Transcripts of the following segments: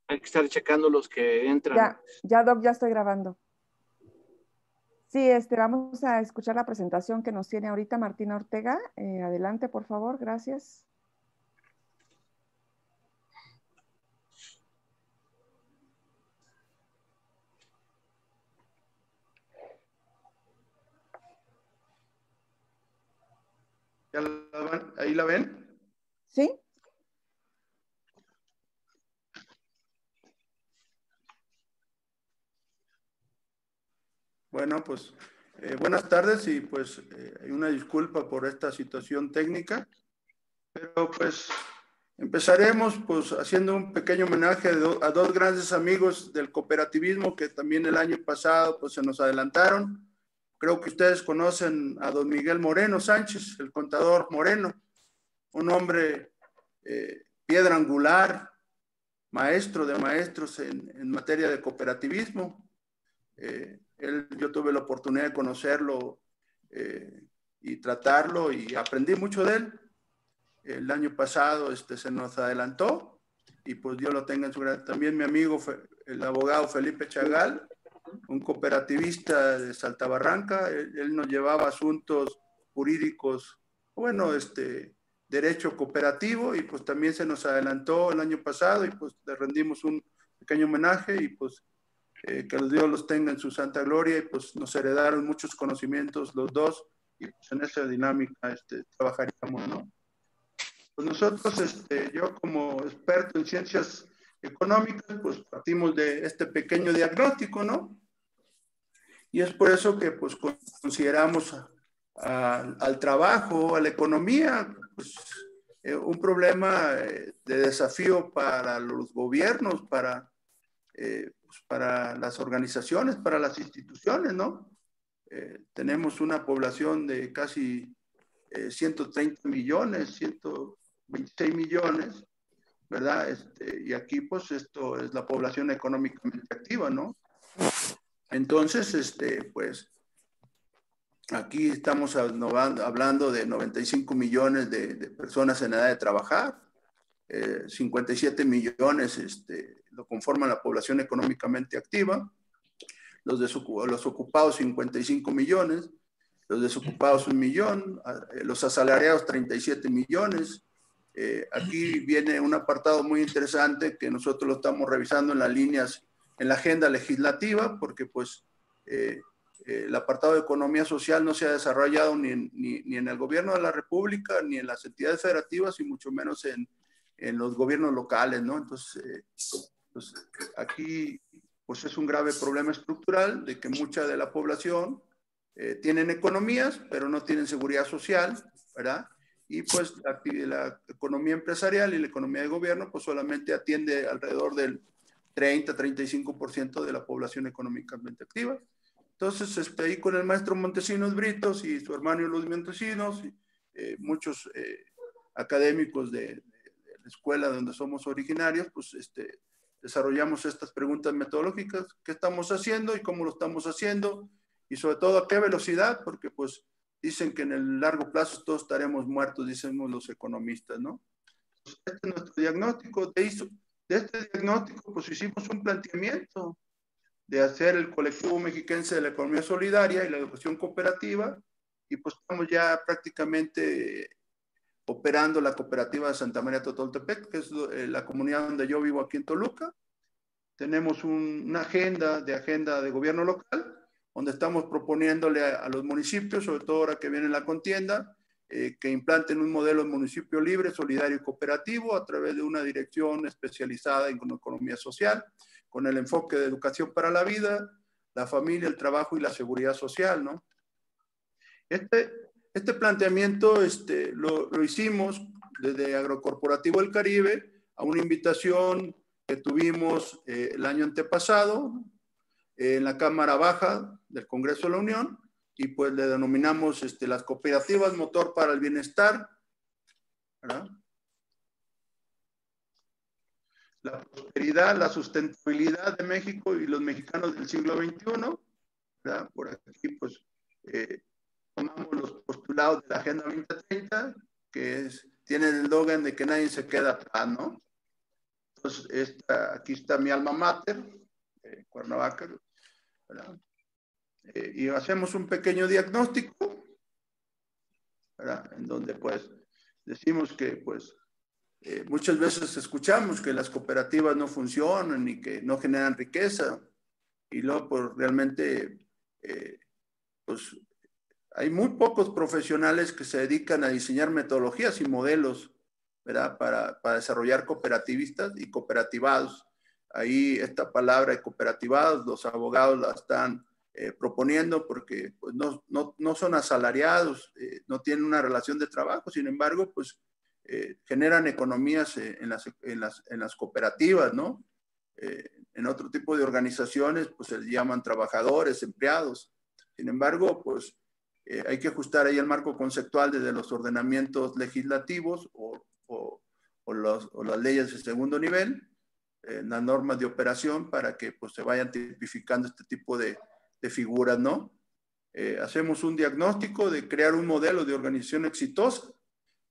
Hay que estar checando los que entran. Ya, ya, Doc, ya estoy grabando. Sí, vamos a escuchar la presentación que nos tiene ahorita Martina Ortega. Adelante, por favor, gracias. ¿Ahí la ven? ¿Sí? Bueno, pues buenas tardes y pues una disculpa por esta situación técnica, pero pues empezaremos pues haciendo un pequeño homenaje a dos grandes amigos del cooperativismo que también el año pasado pues se nos adelantaron. Creo que ustedes conocen a don Miguel Moreno Sánchez, el contador Moreno, un hombre piedra angular, maestro de maestros en materia de cooperativismo. Yo tuve la oportunidad de conocerlo y tratarlo y aprendí mucho de él. El año pasado se nos adelantó y pues Dios lo tenga en su gracia. También mi amigo, el abogado Felipe Chagal, un cooperativista de Saltabarranca, él nos llevaba asuntos jurídicos, bueno, derecho cooperativo y pues también se nos adelantó el año pasado y pues le rendimos un pequeño homenaje y pues que Dios los tenga en su santa gloria y pues nos heredaron muchos conocimientos los dos y pues en esa dinámica trabajaríamos, ¿no? Pues nosotros, yo como experto en ciencias económicas, pues partimos de este pequeño diagnóstico, ¿no? Y es por eso que pues consideramos al trabajo, a la economía, pues un problema de desafío para los gobiernos, pues, para las organizaciones, para las instituciones, ¿no? Tenemos una población de casi 130 millones, 126 millones, ¿verdad? Y aquí, pues, esto es la población económicamente activa, ¿no? Entonces, pues, aquí estamos hablando de 95 millones de personas en edad de trabajar, 57 millones lo conforman la población económicamente activa, los ocupados 55 millones, los desocupados 1 millón, los asalariados 37 millones. Aquí viene un apartado muy interesante que nosotros lo estamos revisando en las líneas, en la agenda legislativa, porque pues el apartado de economía social no se ha desarrollado ni en el gobierno de la República, ni en las entidades federativas, y mucho menos en los gobiernos locales, ¿no? Entonces, pues, aquí pues es un grave problema estructural de que mucha de la población tienen economías, pero no tienen seguridad social, ¿verdad? Y pues la economía empresarial y la economía de gobierno pues solamente atiende alrededor del 30-35% de la población económicamente activa. Entonces, ahí con el maestro Montesinos Britos y su hermano Luis Montesinos, muchos académicos de la escuela donde somos originarios, pues desarrollamos estas preguntas metodológicas, qué estamos haciendo y cómo lo estamos haciendo, y sobre todo a qué velocidad, porque pues dicen que en el largo plazo todos estaremos muertos, dicen los economistas, ¿no? Este es nuestro diagnóstico. De este diagnóstico pues hicimos un planteamiento de hacer el colectivo mexiquense de la economía solidaria y la educación cooperativa, y pues estamos ya prácticamente operando la cooperativa de Santa María Totoltepec, que es la comunidad donde yo vivo aquí en Toluca. Tenemos una agenda de gobierno local, donde estamos proponiéndole a los municipios, sobre todo ahora que viene la contienda, que implanten un modelo de municipio libre, solidario y cooperativo a través de una dirección especializada en economía social, con el enfoque de educación para la vida, la familia, el trabajo y la seguridad social, ¿no? Este planteamiento lo hicimos desde Agrocorporativo del Caribe a una invitación que tuvimos el año antepasado en la Cámara Baja del Congreso de la Unión, y pues le denominamos las cooperativas motor para el bienestar, ¿verdad? La prosperidad, la sustentabilidad de México y los mexicanos del siglo XXI, ¿verdad? Por aquí pues tomamos los postulados de la Agenda 2030, que tiene el eslogan de que nadie se queda atrás, ¿no? Entonces, aquí está mi alma mater, Cuernavaca, ¿verdad? Y hacemos un pequeño diagnóstico, ¿verdad? En donde pues decimos que pues muchas veces escuchamos que las cooperativas no funcionan y que no generan riqueza, y luego pues realmente pues hay muy pocos profesionales que se dedican a diseñar metodologías y modelos, ¿verdad? Para desarrollar cooperativistas y cooperativados. Ahí esta palabra de cooperativados, los abogados la están proponiendo porque pues, no son asalariados, no tienen una relación de trabajo, sin embargo, pues generan economías en las cooperativas, ¿no? En otro tipo de organizaciones, pues se les llaman trabajadores, empleados. Sin embargo, pues hay que ajustar ahí el marco conceptual desde los ordenamientos legislativos o las leyes de segundo nivel, las normas de operación para que pues, se vayan tipificando este tipo de figuras, ¿no? Hacemos un diagnóstico de crear un modelo de organización exitosa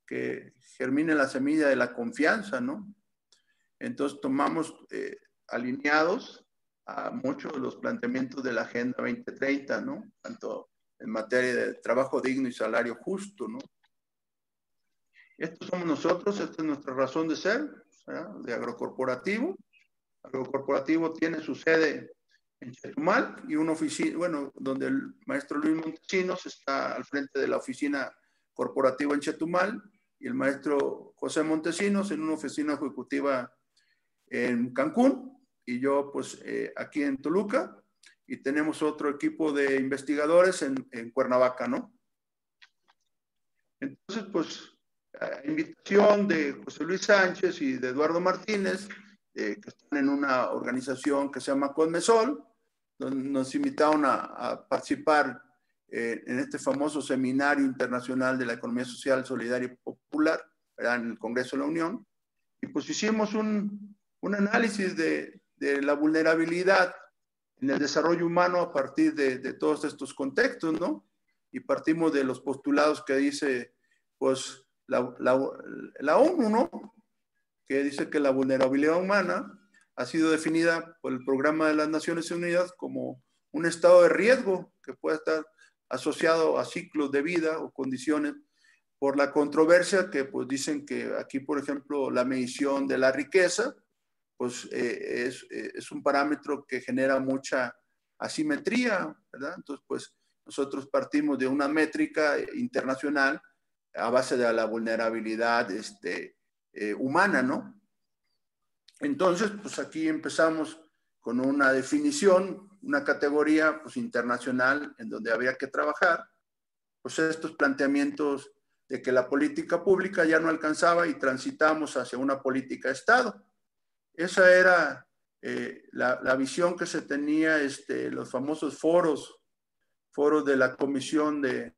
que germine la semilla de la confianza, ¿no? Entonces tomamos alineados a muchos de los planteamientos de la Agenda 2030, ¿no? Tanto en materia de trabajo digno y salario justo, ¿no? Estos somos nosotros, esta es nuestra razón de ser, ¿verdad? De Agrocorporativo. Agrocorporativo tiene su sede en Chetumal y una oficina, bueno, donde el maestro Luis Montesinos está al frente de la oficina corporativa en Chetumal y el maestro José Montesinos en una oficina ejecutiva en Cancún y yo pues aquí en Toluca, y tenemos otro equipo de investigadores en Cuernavaca, ¿no? Entonces, pues, a invitación de José Luis Sánchez y de Eduardo Martínez, que están en una organización que se llama Conmesol, donde nos invitaron a participar en este famoso seminario internacional de la economía social, solidaria y popular, ¿verdad? En el Congreso de la Unión, y pues hicimos un análisis de la vulnerabilidad en el desarrollo humano a partir de todos estos contextos, ¿no? Y partimos de los postulados que dice, pues, la ONU, ¿no? Que dice que la vulnerabilidad humana ha sido definida por el Programa de las Naciones Unidas como un estado de riesgo que puede estar asociado a ciclos de vida o condiciones, por la controversia que pues dicen que aquí, por ejemplo, la medición de la riqueza, pues es un parámetro que genera mucha asimetría, ¿verdad? Entonces, pues nosotros partimos de una métrica internacional a base de la vulnerabilidad humana, ¿no? Entonces, pues aquí empezamos con una definición, una categoría pues internacional en donde había que trabajar, pues estos planteamientos de que la política pública ya no alcanzaba y transitamos hacia una política de Estado. Esa era la visión que se tenía, los famosos foros de la Comisión de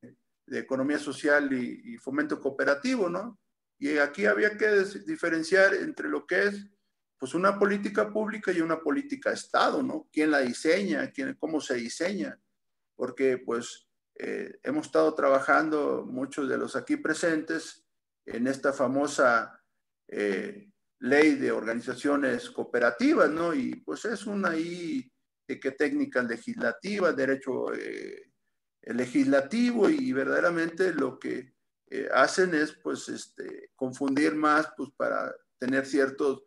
Economía Social y Fomento Cooperativo, ¿no? Y aquí había que diferenciar entre lo que es pues una política pública y una política de Estado, ¿no? ¿Quién la diseña? ¿Cómo se diseña? Porque pues hemos estado trabajando muchos de los aquí presentes en esta famosa ley de organizaciones cooperativas, ¿no? Y pues es una ahí de que técnicas legislativas, derecho legislativo, y verdaderamente lo que hacen es pues confundir más pues para tener ciertos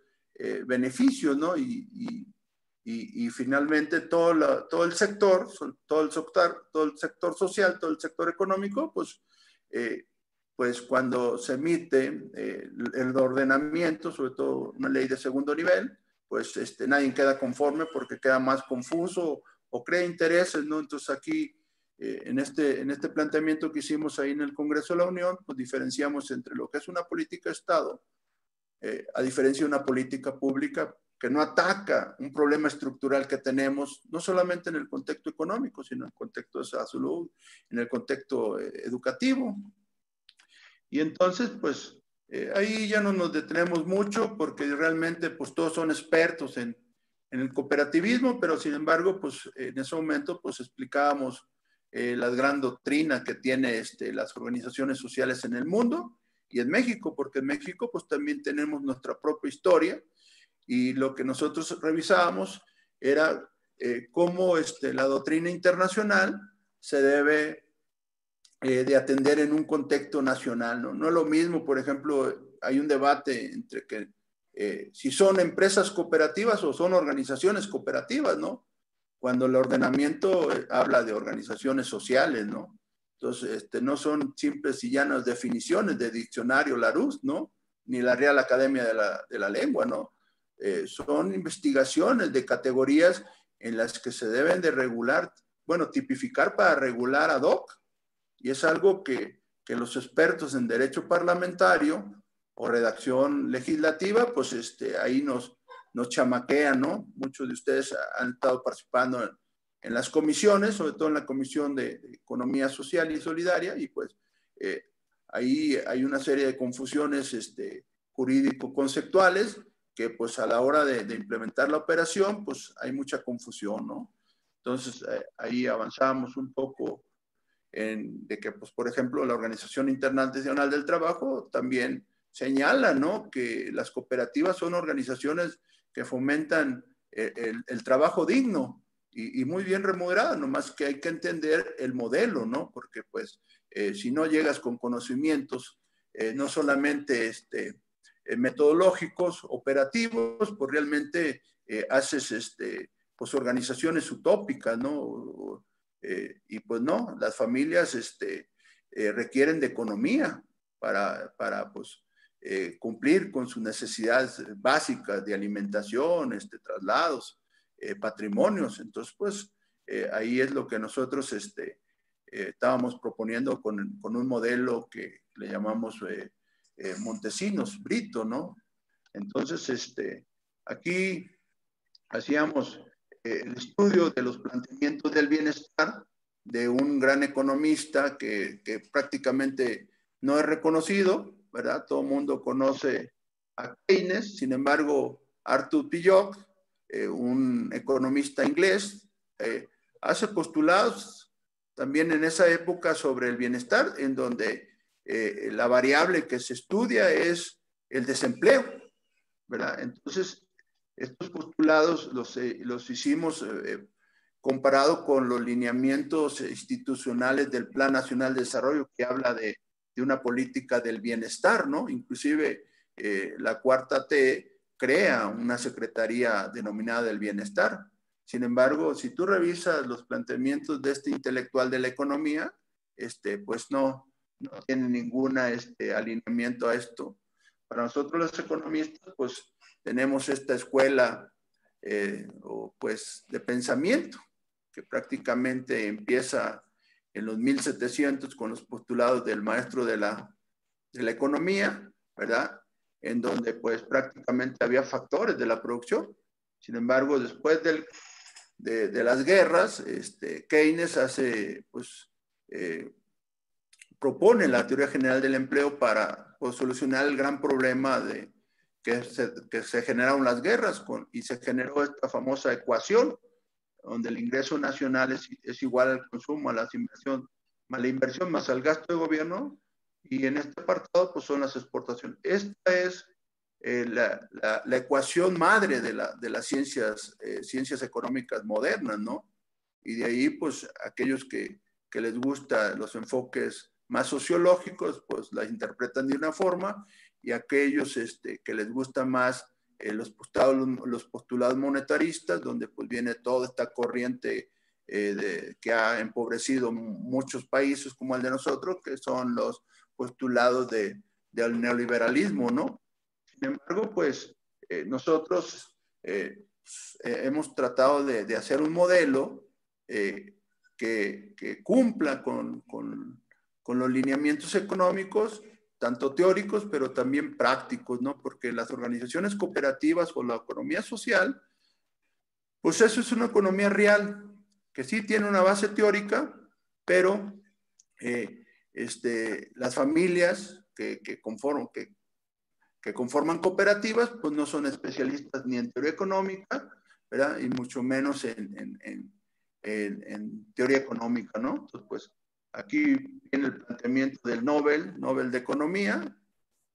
beneficios, ¿no? Y finalmente todo el sector social, todo el sector económico, pues cuando se emite el ordenamiento, sobre todo una ley de segundo nivel, pues nadie queda conforme porque queda más confuso o crea intereses, ¿no? Entonces aquí, en este planteamiento que hicimos ahí en el Congreso de la Unión, pues diferenciamos entre lo que es una política de Estado, a diferencia de una política pública que no ataca un problema estructural que tenemos, no solamente en el contexto económico, sino en el contexto de salud, en el contexto educativo. Y entonces, pues, ahí ya no nos detenemos mucho porque realmente, pues, todos son expertos en el cooperativismo, pero sin embargo, pues, en ese momento, pues, explicábamos la gran doctrina que tiene las organizaciones sociales en el mundo y en México, porque en México, pues, también tenemos nuestra propia historia. y lo que nosotros revisábamos era cómo la doctrina internacional se debe de atender en un contexto nacional, ¿no? No es lo mismo, por ejemplo, hay un debate entre que si son empresas cooperativas o son organizaciones cooperativas, ¿no? Cuando el ordenamiento habla de organizaciones sociales, ¿no? Entonces, no son simples y llanas definiciones de diccionario Larousse, ¿no? Ni la Real Academia de la Lengua, ¿no? Son investigaciones de categorías en las que se deben de regular, bueno, tipificar para regular ad hoc, y es algo que los expertos en derecho parlamentario o redacción legislativa, pues ahí nos chamaquean, ¿no? Muchos de ustedes han estado participando en las comisiones, sobre todo en la Comisión de Economía Social y Solidaria, y pues ahí hay una serie de confusiones jurídico-conceptuales que pues a la hora de implementar la operación, pues hay mucha confusión, ¿no? Entonces ahí avanzamos un poco de que, pues, por ejemplo, la Organización Internacional del Trabajo también señala, ¿no?, que las cooperativas son organizaciones que fomentan el trabajo digno y muy bien remunerado, nomás que hay que entender el modelo, ¿no? Porque, pues, si no llegas con conocimientos, no solamente metodológicos, operativos, pues realmente haces pues organizaciones utópicas, ¿no? Y pues no, las familias requieren de economía para pues, cumplir con sus necesidades básicas de alimentación, traslados, patrimonios. Entonces, pues ahí es lo que nosotros estábamos proponiendo con un modelo que le llamamos Montesinos, Brito, ¿no? Entonces, aquí hacíamos el estudio de los planteamientos del bienestar de un gran economista que prácticamente no es reconocido, ¿verdad? Todo el mundo conoce a Keynes, sin embargo, Arthur Pillog, un economista inglés, hace postulados también en esa época sobre el bienestar, en donde la variable que se estudia es el desempleo, ¿verdad? Entonces, estos postulados los hicimos comparado con los lineamientos institucionales del Plan Nacional de Desarrollo, que habla de una política del bienestar, ¿no? Inclusive la Cuarta T crea una secretaría denominada del bienestar. Sin embargo, si tú revisas los planteamientos de este intelectual de la economía, pues no tiene ningún alineamiento a esto. Para nosotros los economistas, pues tenemos esta escuela pues de pensamiento que prácticamente empieza en los 1700 con los postulados del maestro de la economía, ¿verdad? En donde pues prácticamente había factores de la producción. Sin embargo, después de las guerras, Keynes hace, pues, propone la teoría general del empleo para pues, solucionar el gran problema de que se generaron las guerras y se generó esta famosa ecuación donde el ingreso nacional es igual al consumo, a la inversión más al gasto de gobierno, y en este apartado pues son las exportaciones. Esta es la ecuación madre de las ciencias económicas modernas, ¿no? Y de ahí pues aquellos que les gustan los enfoques más sociológicos pues la interpretan de una forma, y aquellos que les gusta más los postulados monetaristas, donde pues viene toda esta corriente que ha empobrecido muchos países como el de nosotros, que son los postulados del neoliberalismo, ¿no? Sin embargo, pues nosotros hemos tratado de hacer un modelo que cumpla con los lineamientos económicos, tanto teóricos, pero también prácticos, ¿no? Porque las organizaciones cooperativas o la economía social, pues eso es una economía real, que sí tiene una base teórica, pero las familias que conforman cooperativas, pues no son especialistas ni en teoría económica, ¿verdad? Y mucho menos en teoría económica, ¿no? Entonces, pues aquí viene el planteamiento del Nobel de Economía,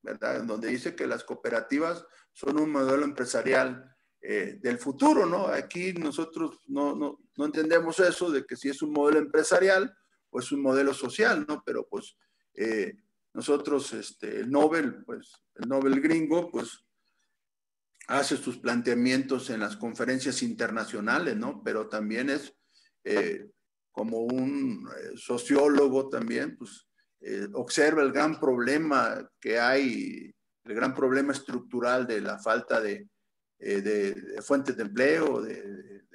¿verdad? Donde dice que las cooperativas son un modelo empresarial del futuro, ¿no? Aquí nosotros no entendemos eso de que si es un modelo empresarial o es un modelo social, ¿no? Pero pues nosotros, el Nobel gringo, pues hace sus planteamientos en las conferencias internacionales, ¿no? Pero también es como un sociólogo también, pues observa el gran problema que hay, el gran problema estructural de la falta de fuentes de empleo, de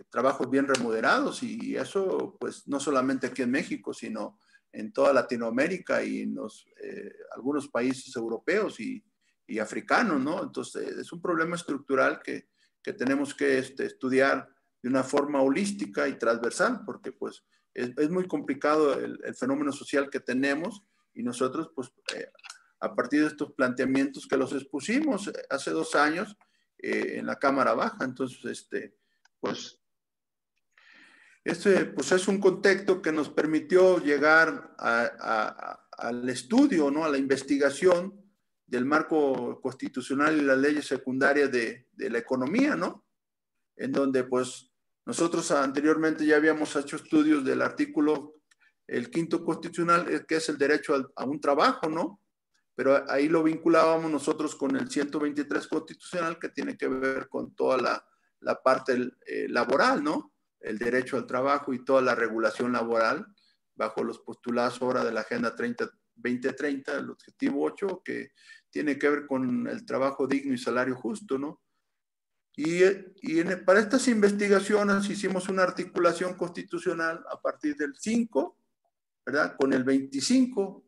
trabajos bien remunerados, y eso pues no solamente aquí en México, sino en toda Latinoamérica y en algunos países europeos y africanos, ¿no? Entonces es un problema estructural que tenemos que estudiar de una forma holística y transversal, porque pues es muy complicado el fenómeno social que tenemos, y nosotros pues a partir de estos planteamientos que los expusimos hace 2 años en la Cámara Baja. Entonces, pues es un contexto que nos permitió llegar al estudio, ¿no? A la investigación del marco constitucional y las leyes secundarias de la economía, ¿no? En donde, pues, nosotros anteriormente ya habíamos hecho estudios del artículo, el 5º constitucional, que es el derecho a un trabajo, ¿no? Pero ahí lo vinculábamos nosotros con el 123 constitucional, que tiene que ver con toda la parte laboral, ¿no? El derecho al trabajo y toda la regulación laboral bajo los postulados ahora de la Agenda 2030, el objetivo 8, que tiene que ver con el trabajo digno y salario justo, ¿no? Para estas investigaciones hicimos una articulación constitucional a partir del 5, ¿verdad? Con el 25,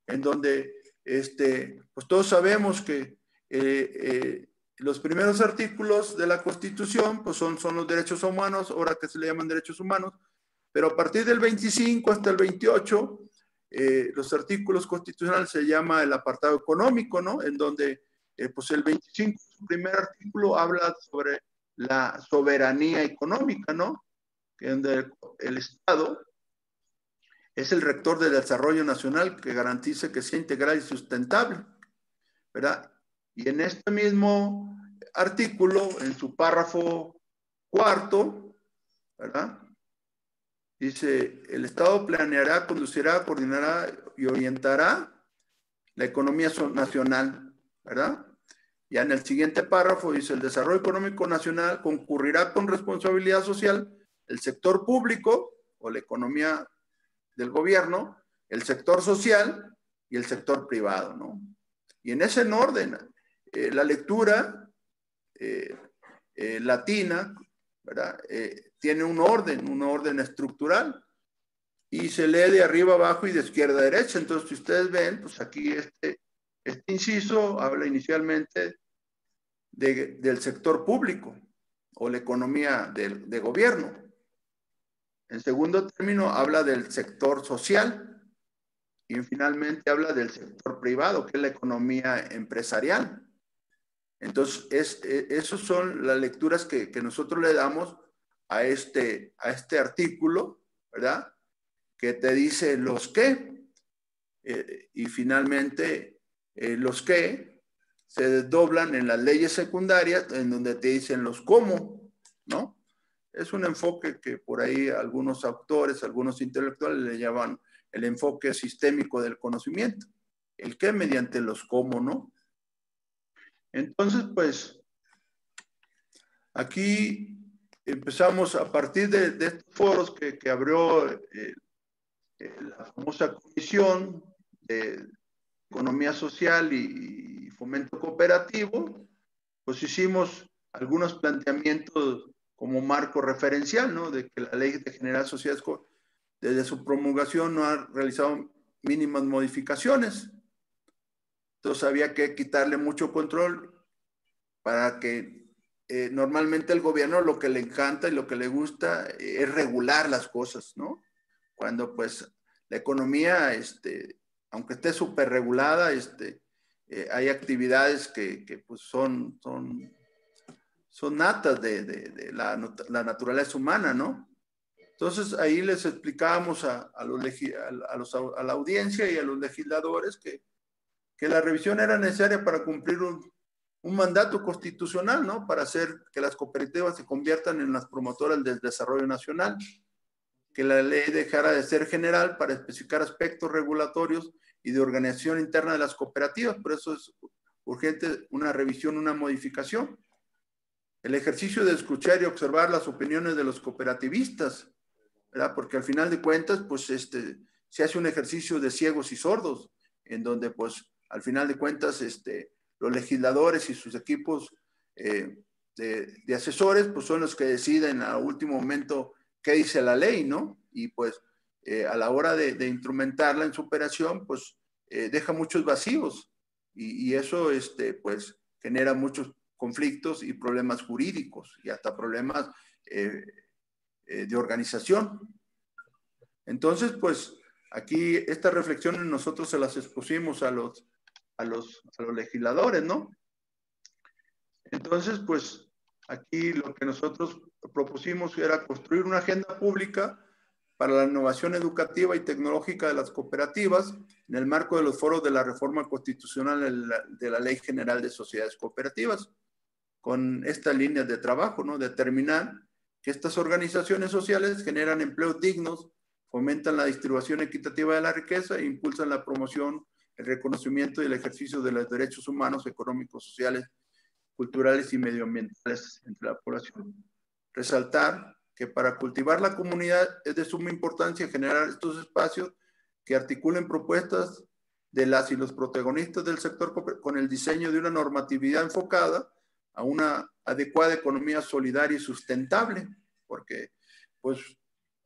en donde pues todos sabemos que los primeros artículos de la Constitución pues son los derechos humanos, ahora que se le llaman derechos humanos, pero a partir del 25 hasta el 28, los artículos constitucionales se llama el apartado económico, ¿no? En donde pues el 25, su primer artículo, habla sobre la soberanía económica, ¿no? Donde el Estado es el rector del desarrollo nacional que garantice que sea integral y sustentable, ¿verdad? Y en este mismo artículo, en su párrafo 4, ¿verdad? Dice, el Estado planeará, conducirá, coordinará y orientará la economía nacional, ¿verdad? Ya en el siguiente párrafo dice, el desarrollo económico nacional concurrirá con responsabilidad social el sector público o la economía del gobierno, el sector social y el sector privado, ¿no? Y en ese orden, la lectura latina, ¿verdad? Tiene un orden estructural, y se lee de arriba abajo y de izquierda a derecha. Entonces, si ustedes ven, pues aquí este inciso habla inicialmente del sector público o la economía de gobierno. En segundo término, habla del sector social, y finalmente habla del sector privado, que es la economía empresarial. Entonces, esas son las lecturas que nosotros le damos a este artículo, ¿verdad? Que te dice los qué, y finalmente los qué se desdoblan en las leyes secundarias, en donde te dicen los cómo, ¿no? Es un enfoque que por ahí algunos autores, algunos intelectuales le llaman el enfoque sistémico del conocimiento, el qué mediante los cómo, ¿no? Entonces, pues, aquí empezamos a partir de estos foros que abrió la famosa Comisión de Economía Social y Fomento Cooperativo, pues hicimos algunos planteamientos como marco referencial, ¿no? De que la Ley de General Sociedades, desde su promulgación, no ha realizado mínimas modificaciones. Entonces había que quitarle mucho control para que normalmente el gobierno lo que le encanta y lo que le gusta es regular las cosas, ¿no? Cuando pues la economía, aunque esté súper regulada, hay actividades que pues son natas de la naturaleza humana, ¿no? Entonces ahí les explicábamos a la audiencia y a los legisladores que que la revisión era necesaria para cumplir un mandato constitucional, ¿no? Para hacer que las cooperativas se conviertan en las promotoras del desarrollo nacional, que la ley dejara de ser general para especificar aspectos regulatorios y de organización interna de las cooperativas. Por eso es urgente una revisión, una modificación. El ejercicio de escuchar y observar las opiniones de los cooperativistas, ¿verdad? Porque al final de cuentas, pues se hace un ejercicio de ciegos y sordos, en donde pues al final de cuentas los legisladores y sus equipos de asesores pues son los que deciden a último momento qué dice la ley, ¿no? Y pues a la hora de instrumentarla en su operación, pues deja muchos vacíos y eso pues genera muchos conflictos y problemas jurídicos y hasta problemas de organización. Entonces, pues aquí estas reflexiones nosotros se las expusimos a los legisladores, ¿no? Entonces, pues aquí lo que nosotros propusimos era construir una agenda pública para la innovación educativa y tecnológica de las cooperativas en el marco de los foros de la reforma constitucional de la Ley General de Sociedades Cooperativas, con estas líneas de trabajo, ¿no? Determinar que estas organizaciones sociales generan empleos dignos, fomentan la distribución equitativa de la riqueza e impulsan la promoción, el reconocimiento y el ejercicio de los derechos humanos, económicos, sociales, culturales y medioambientales entre la población. Resaltar que para cultivar la comunidad es de suma importancia generar estos espacios que articulen propuestas de las y los protagonistas del sector con el diseño de una normatividad enfocada a una adecuada economía solidaria y sustentable, porque pues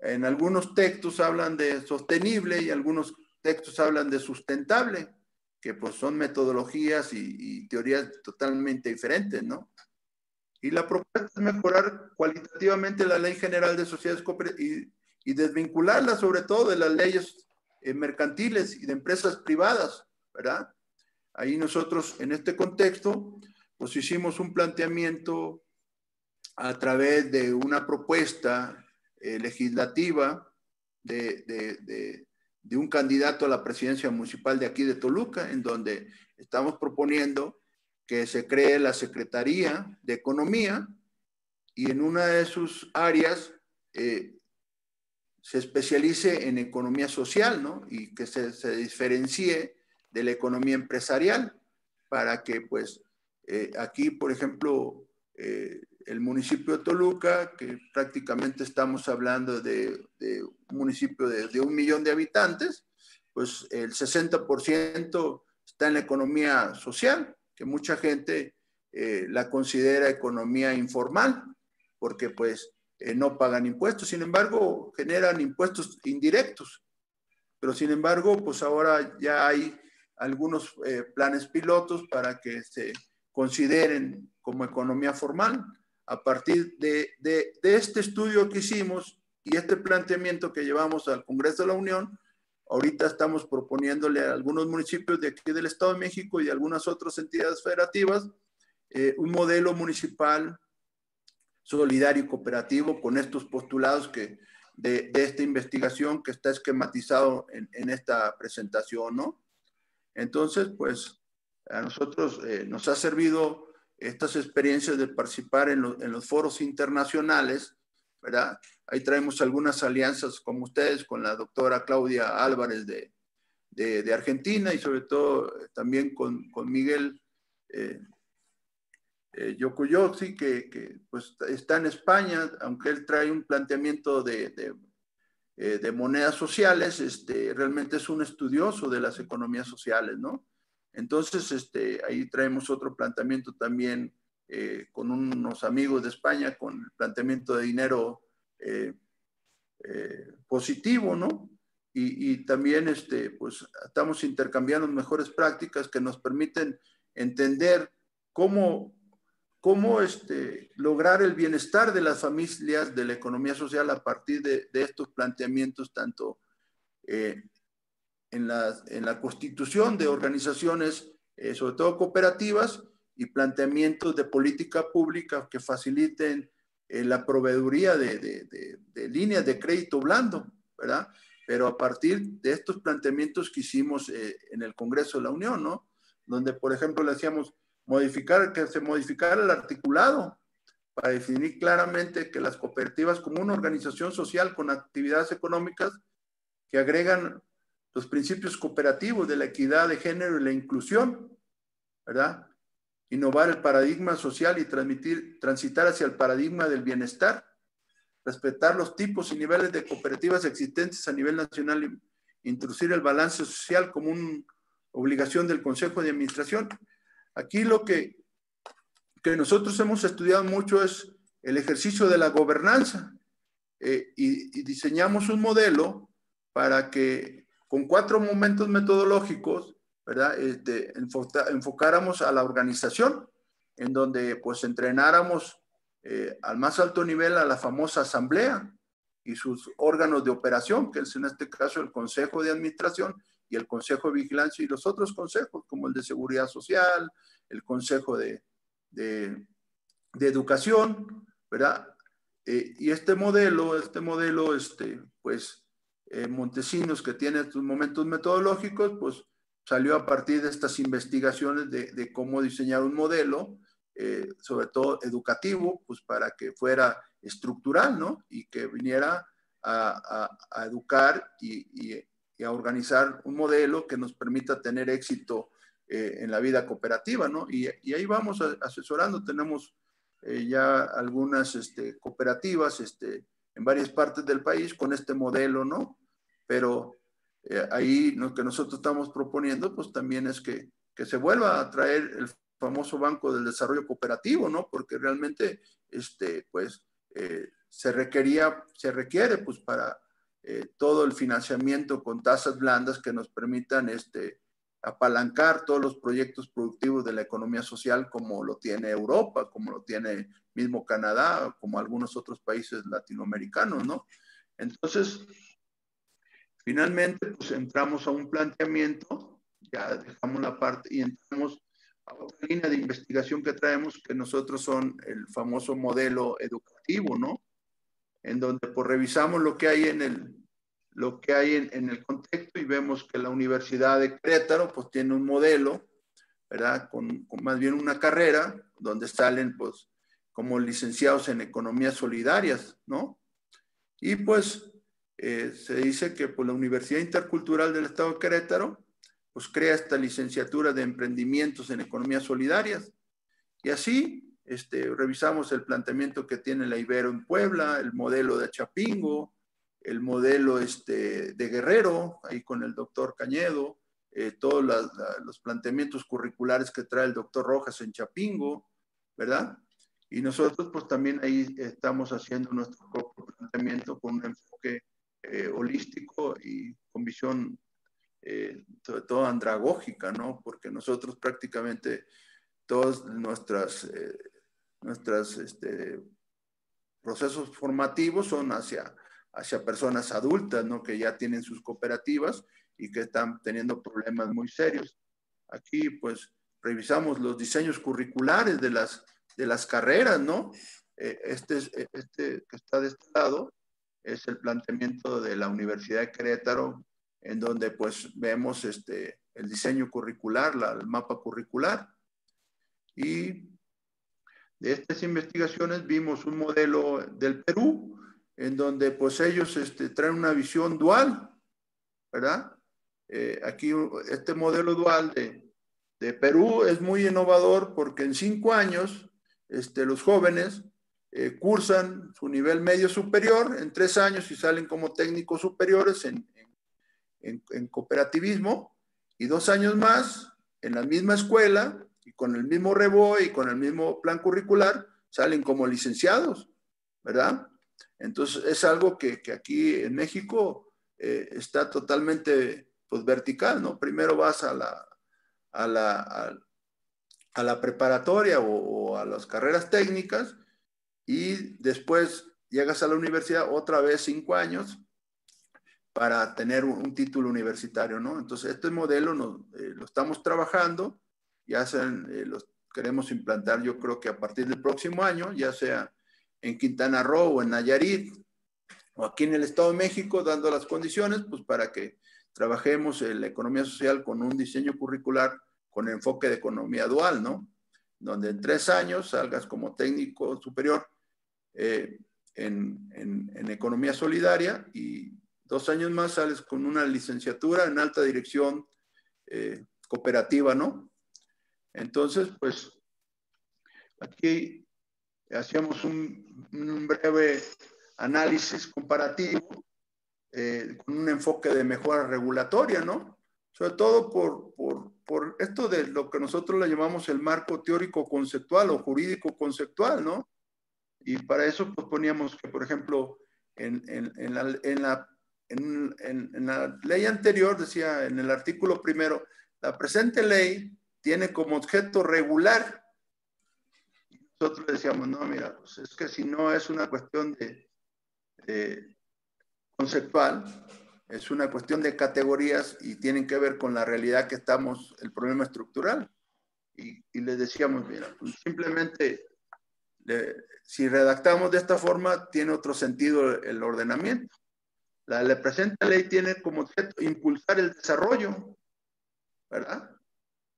en algunos textos hablan de sostenible y algunos textos hablan de sustentable, que pues son metodologías y teorías totalmente diferentes, ¿no? Y la propuesta es mejorar cualitativamente la Ley General de Sociedades Cooperativas y desvincularla sobre todo de las leyes mercantiles y de empresas privadas, ¿verdad? Ahí nosotros en este contexto pues hicimos un planteamiento a través de una propuesta legislativa de un candidato a la presidencia municipal de aquí de Toluca, en donde estamos proponiendo que se cree la Secretaría de Economía y en una de sus áreas se especialice en economía social, ¿no? Y que se diferencie de la economía empresarial para que, pues, aquí, por ejemplo, el municipio de Toluca, que prácticamente estamos hablando de un municipio de 1 millón de habitantes, pues el 60% está en la economía social, que mucha gente la considera economía informal, porque pues no pagan impuestos, sin embargo generan impuestos indirectos, pero sin embargo pues ahora ya hay algunos planes pilotos para que se consideren como economía formal. A partir de este estudio que hicimos y este planteamiento que llevamos al Congreso de la Unión, ahorita estamos proponiéndole a algunos municipios de aquí del Estado de México y algunas otras entidades federativas un modelo municipal solidario y cooperativo con estos postulados de esta investigación que está esquematizado en esta presentación, ¿no? Entonces, pues, a nosotros nos ha servido estas experiencias de participar en los foros internacionales, ¿verdad? Ahí traemos algunas alianzas como ustedes con la doctora Claudia Álvarez de Argentina y sobre todo también con Miguel Yocoyoxi, que pues está en España, aunque él trae un planteamiento de monedas sociales, realmente es un estudioso de las economías sociales, ¿no? Entonces, ahí traemos otro planteamiento también con unos amigos de España, con el planteamiento de dinero positivo, ¿no? Y también, pues, estamos intercambiando mejores prácticas que nos permiten entender cómo lograr el bienestar de las familias, de la economía social a partir de estos planteamientos, tanto en la constitución de organizaciones, sobre todo cooperativas, y planteamientos de política pública que faciliten la proveeduría de líneas de crédito blando, ¿verdad? Pero a partir de estos planteamientos que hicimos en el Congreso de la Unión, ¿no? donde, por ejemplo, le decíamos que se modificara el articulado para definir claramente que las cooperativas como una organización social con actividades económicas que agregan los principios cooperativos de la equidad de género y la inclusión, ¿verdad? Innovar el paradigma social y transitar hacia el paradigma del bienestar, respetar los tipos y niveles de cooperativas existentes a nivel nacional e introducir el balance social como una obligación del Consejo de Administración. Aquí lo que nosotros hemos estudiado mucho es el ejercicio de la gobernanza y diseñamos un modelo para que con 4 momentos metodológicos, ¿verdad? Enfocáramos a la organización, en donde pues entrenáramos al más alto nivel a la famosa asamblea y sus órganos de operación, que es en este caso el Consejo de Administración y el Consejo de Vigilancia y los otros consejos, como el de Seguridad Social, el Consejo de Educación, ¿verdad? Y este modelo, pues, Montesinos, que tiene estos momentos metodológicos, pues salió a partir de estas investigaciones de cómo diseñar un modelo, sobre todo educativo, pues para que fuera estructural, ¿no? Y que viniera a educar y a organizar un modelo que nos permita tener éxito en la vida cooperativa, ¿no? Y ahí vamos asesorando, tenemos ya algunas cooperativas en varias partes del país con este modelo, ¿no? Pero ahí lo que nosotros estamos proponiendo, pues también es que se vuelva a traer el famoso Banco del Desarrollo Cooperativo, ¿no? Porque realmente, pues, se requiere, pues, para todo el financiamiento con tasas blandas que nos permitan, apalancar todos los proyectos productivos de la economía social como lo tiene Europa, como lo tiene mismo Canadá, como algunos otros países latinoamericanos, ¿no? Entonces, finalmente, pues entramos a un planteamiento, ya dejamos la parte y entramos a otra línea de investigación que traemos, que nosotros son el famoso modelo educativo, ¿no? En donde pues revisamos lo que hay en el contexto y vemos que la Universidad de Querétaro pues tiene un modelo, ¿verdad? Con más bien una carrera donde salen pues como licenciados en economías solidarias, ¿no? Y pues se dice que pues, la Universidad Intercultural del Estado de Querétaro pues crea esta licenciatura de emprendimientos en economías solidarias. Y así revisamos el planteamiento que tiene la Ibero en Puebla, el modelo de Chapingo, el modelo de Guerrero, ahí con el doctor Cañedo, todos los planteamientos curriculares que trae el doctor Rojas en Chapingo, ¿verdad? Y nosotros pues también ahí estamos haciendo nuestro propio planteamiento con un enfoque holístico y con visión sobre todo andragógica, ¿no? Porque nosotros prácticamente todos nuestros procesos formativos son hacia personas adultas, ¿no? Que ya tienen sus cooperativas y que están teniendo problemas muy serios. Aquí, pues, revisamos los diseños curriculares de las carreras, ¿no? Este que está de este lado es el planteamiento de la Universidad de Querétaro, en donde, pues, vemos el diseño curricular, el mapa curricular. Y de estas investigaciones vimos un modelo del Perú, en donde pues ellos traen una visión dual, ¿verdad? Aquí este modelo dual de Perú es muy innovador porque en 5 años los jóvenes cursan su nivel medio superior en 3 años y salen como técnicos superiores en cooperativismo, y 2 años más en la misma escuela y con el mismo REBOE y con el mismo plan curricular salen como licenciados, ¿verdad? Entonces es algo que aquí en México está totalmente pues vertical, ¿no? Primero vas a la preparatoria o a las carreras técnicas y después llegas a la universidad otra vez 5 años para tener un título universitario, ¿no? Entonces este modelo lo estamos trabajando, ya los queremos implantar yo creo que a partir del próximo año, ya sea en Quintana Roo o en Nayarit o aquí en el Estado de México, dando las condiciones pues para que trabajemos en la economía social con un diseño curricular con enfoque de economía dual, ¿no? Donde en 3 años salgas como técnico superior en economía solidaria y 2 años más sales con una licenciatura en alta dirección cooperativa, ¿no? Entonces, pues, aquí hacíamos un breve análisis comparativo con un enfoque de mejora regulatoria, ¿no? Sobre todo por esto de lo que nosotros le llamamos el marco teórico conceptual o jurídico conceptual, ¿no? Y para eso pues poníamos que, por ejemplo, en la ley anterior decía en el artículo primero, la presente ley tiene como objeto regular. Nosotros decíamos, no, mira, pues es que si no es una cuestión de conceptual, es una cuestión de categorías y tienen que ver con la realidad que estamos, el problema estructural. Y les decíamos, mira, pues simplemente si redactamos de esta forma, tiene otro sentido el ordenamiento. La presente ley tiene como objeto impulsar el desarrollo, ¿verdad?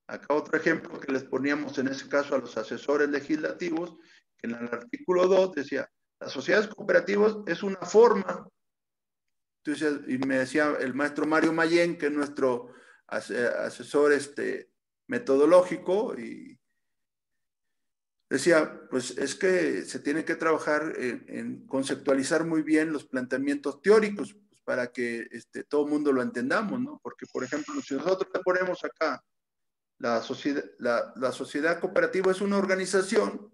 Acá otro ejemplo que les poníamos en ese caso a los asesores legislativos, que en el artículo 2 decía, las sociedades cooperativas es una forma. Entonces, y me decía el maestro Mario Mayén, que es nuestro asesor metodológico, y decía, pues es que se tiene que trabajar en conceptualizar muy bien los planteamientos teóricos pues, para que todo el mundo lo entendamos, ¿no? Porque, por ejemplo, si nosotros le ponemos acá, la sociedad cooperativa es una organización,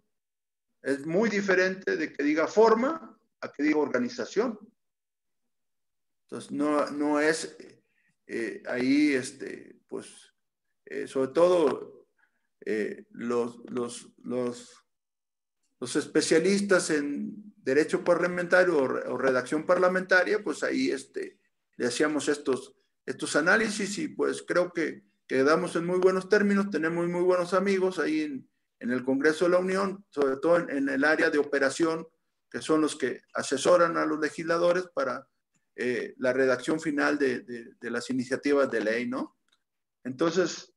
es muy diferente de que diga forma a que diga organización. Entonces, no es ahí, pues, sobre todo los especialistas en derecho parlamentario o redacción parlamentaria, pues ahí le hacíamos estos análisis y pues creo que quedamos en muy buenos términos, tenemos muy buenos amigos ahí en el Congreso de la Unión, sobre todo en el área de operación, que son los que asesoran a los legisladores para la redacción final de las iniciativas de ley, ¿no? Entonces,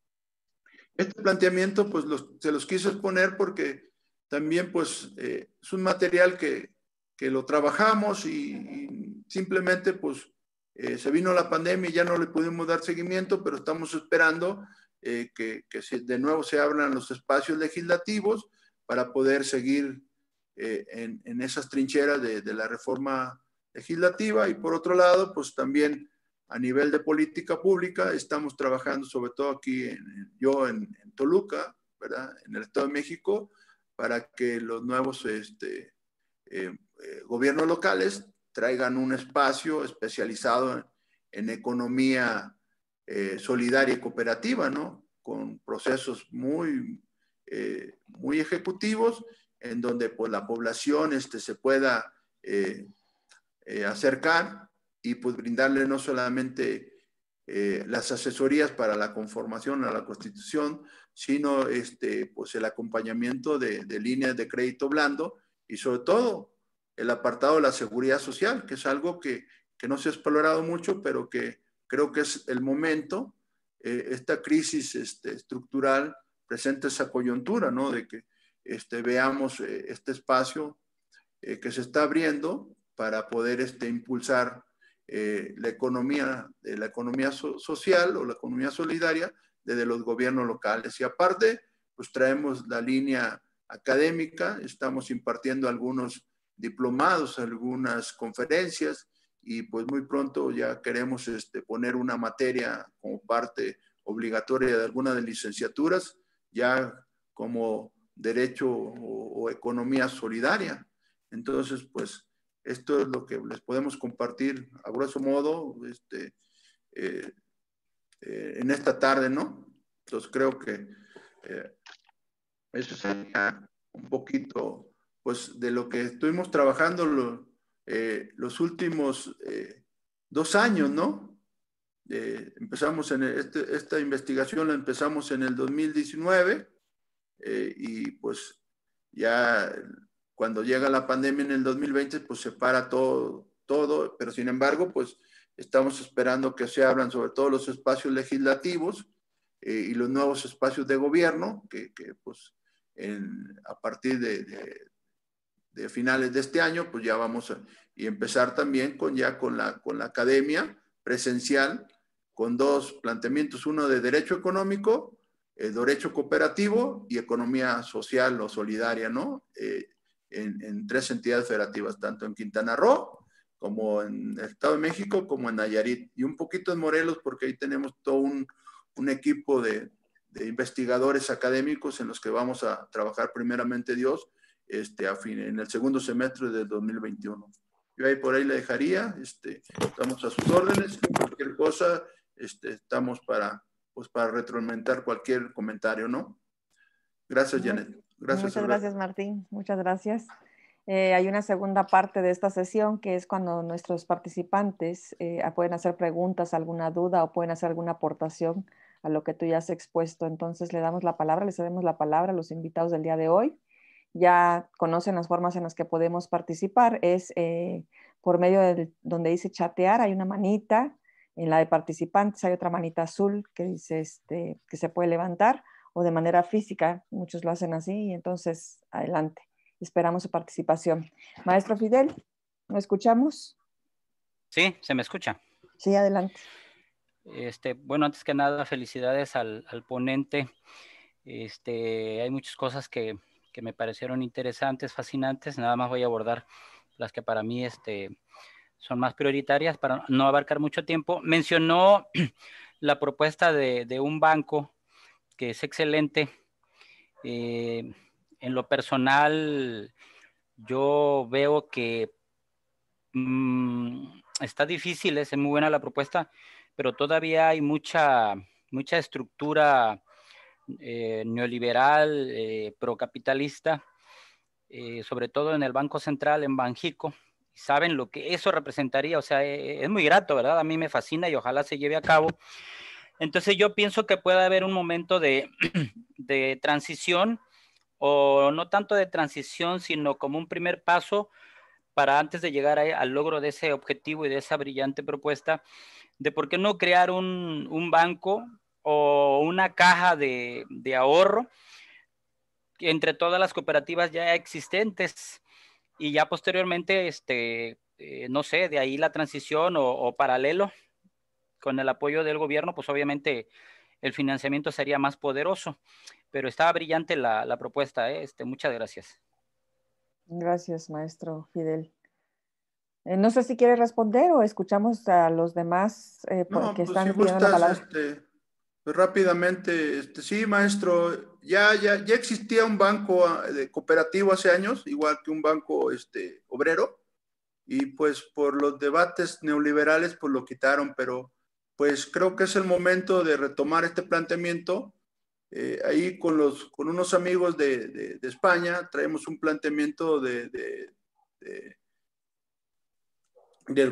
este planteamiento, pues se los quise exponer porque también, pues, es un material que lo trabajamos y simplemente, pues, se vino la pandemia y ya no le pudimos dar seguimiento, pero estamos esperando que de nuevo se abran los espacios legislativos para poder seguir en esas trincheras de la reforma legislativa y por otro lado, pues también a nivel de política pública estamos trabajando sobre todo aquí, yo en Toluca, ¿verdad? En el Estado de México, para que los nuevos gobiernos locales traigan un espacio especializado en economía solidaria y cooperativa, ¿no? Con procesos muy ejecutivos en donde pues, la población se pueda acercar y pues brindarle no solamente las asesorías para la conformación a la Constitución, sino pues el acompañamiento de líneas de crédito blando y sobre todo el apartado de la seguridad social, que es algo que no se ha explorado mucho, pero que creo que es el momento. Esta crisis estructural presenta esa coyuntura, ¿no? De que veamos este espacio que se está abriendo para poder impulsar la economía social o la economía solidaria desde los gobiernos locales. Y aparte, pues traemos la línea académica, estamos impartiendo algunos diplomados, algunas conferencias y pues muy pronto ya queremos poner una materia como parte obligatoria de alguna de las licenciaturas, ya como derecho o economía solidaria. Entonces, pues, esto es lo que les podemos compartir a grosso modo en esta tarde, ¿no? Entonces, creo que eso sería un poquito, pues, de lo que estuvimos trabajando los últimos 2 años, ¿no? Empezamos esta investigación la empezamos en el 2019 y pues ya cuando llega la pandemia en el 2020 pues se para todo, pero sin embargo pues estamos esperando que se abran sobre todo los espacios legislativos y los nuevos espacios de gobierno, que pues a partir de finales de este año, pues ya vamos a empezar también con la academia presencial, con 2 planteamientos, uno de derecho económico, derecho cooperativo y economía social o solidaria, ¿no? En 3 entidades federativas, tanto en Quintana Roo, como en el Estado de México, como en Nayarit, y un poquito en Morelos, porque ahí tenemos todo un equipo de investigadores académicos en los que vamos a trabajar primeramente Dios en el segundo semestre del 2021. Yo ahí por ahí le dejaría, estamos a sus órdenes, cualquier cosa, estamos para retroalimentar cualquier comentario, ¿no? Gracias, Janet. Gracias, muchas gracias, Martín. Muchas gracias. Hay una segunda parte de esta sesión que es cuando nuestros participantes pueden hacer preguntas, alguna duda o pueden hacer alguna aportación a lo que tú ya has expuesto. Entonces les damos la palabra, les cedemos la palabra a los invitados del día de hoy. Ya conocen las formas en las que podemos participar. Es por medio de donde dice chatear, hay una manita. En la de participantes hay otra manita azul que dice que se puede levantar, o de manera física, muchos lo hacen así, y entonces adelante. Esperamos su participación. Maestro Fidel, ¿me escuchamos? Sí, se me escucha. Sí, adelante. Bueno, antes que nada, felicidades al ponente. Hay muchas cosas que me parecieron interesantes, fascinantes. Nada más voy a abordar las que para mí son más prioritarias para no abarcar mucho tiempo. Mencionó la propuesta de un banco que es excelente. En lo personal, yo veo que está difícil, es muy buena la propuesta, pero todavía hay mucha estructura neoliberal, procapitalista, sobre todo en el Banco Central, en Banxico. Saben lo que eso representaría, o sea, es muy grato, ¿verdad? A mí me fascina y ojalá se lleve a cabo. Entonces yo pienso que puede haber un momento de transición, o no tanto de transición, sino como un primer paso para antes de llegar al logro de ese objetivo y de esa brillante propuesta, de por qué no crear un banco o una caja de ahorro entre todas las cooperativas ya existentes, y ya posteriormente, no sé, de ahí la transición o paralelo con el apoyo del gobierno, pues obviamente el financiamiento sería más poderoso, pero estaba brillante la propuesta, muchas gracias. Gracias, maestro Fidel. No sé si quiere responder o escuchamos a los demás que están pidiendo la palabra. Pues rápidamente, sí, maestro, ya existía un banco cooperativo hace años, igual que un banco obrero, y pues por los debates neoliberales pues lo quitaron, pero pues creo que es el momento de retomar este planteamiento. Ahí con unos amigos de España traemos un planteamiento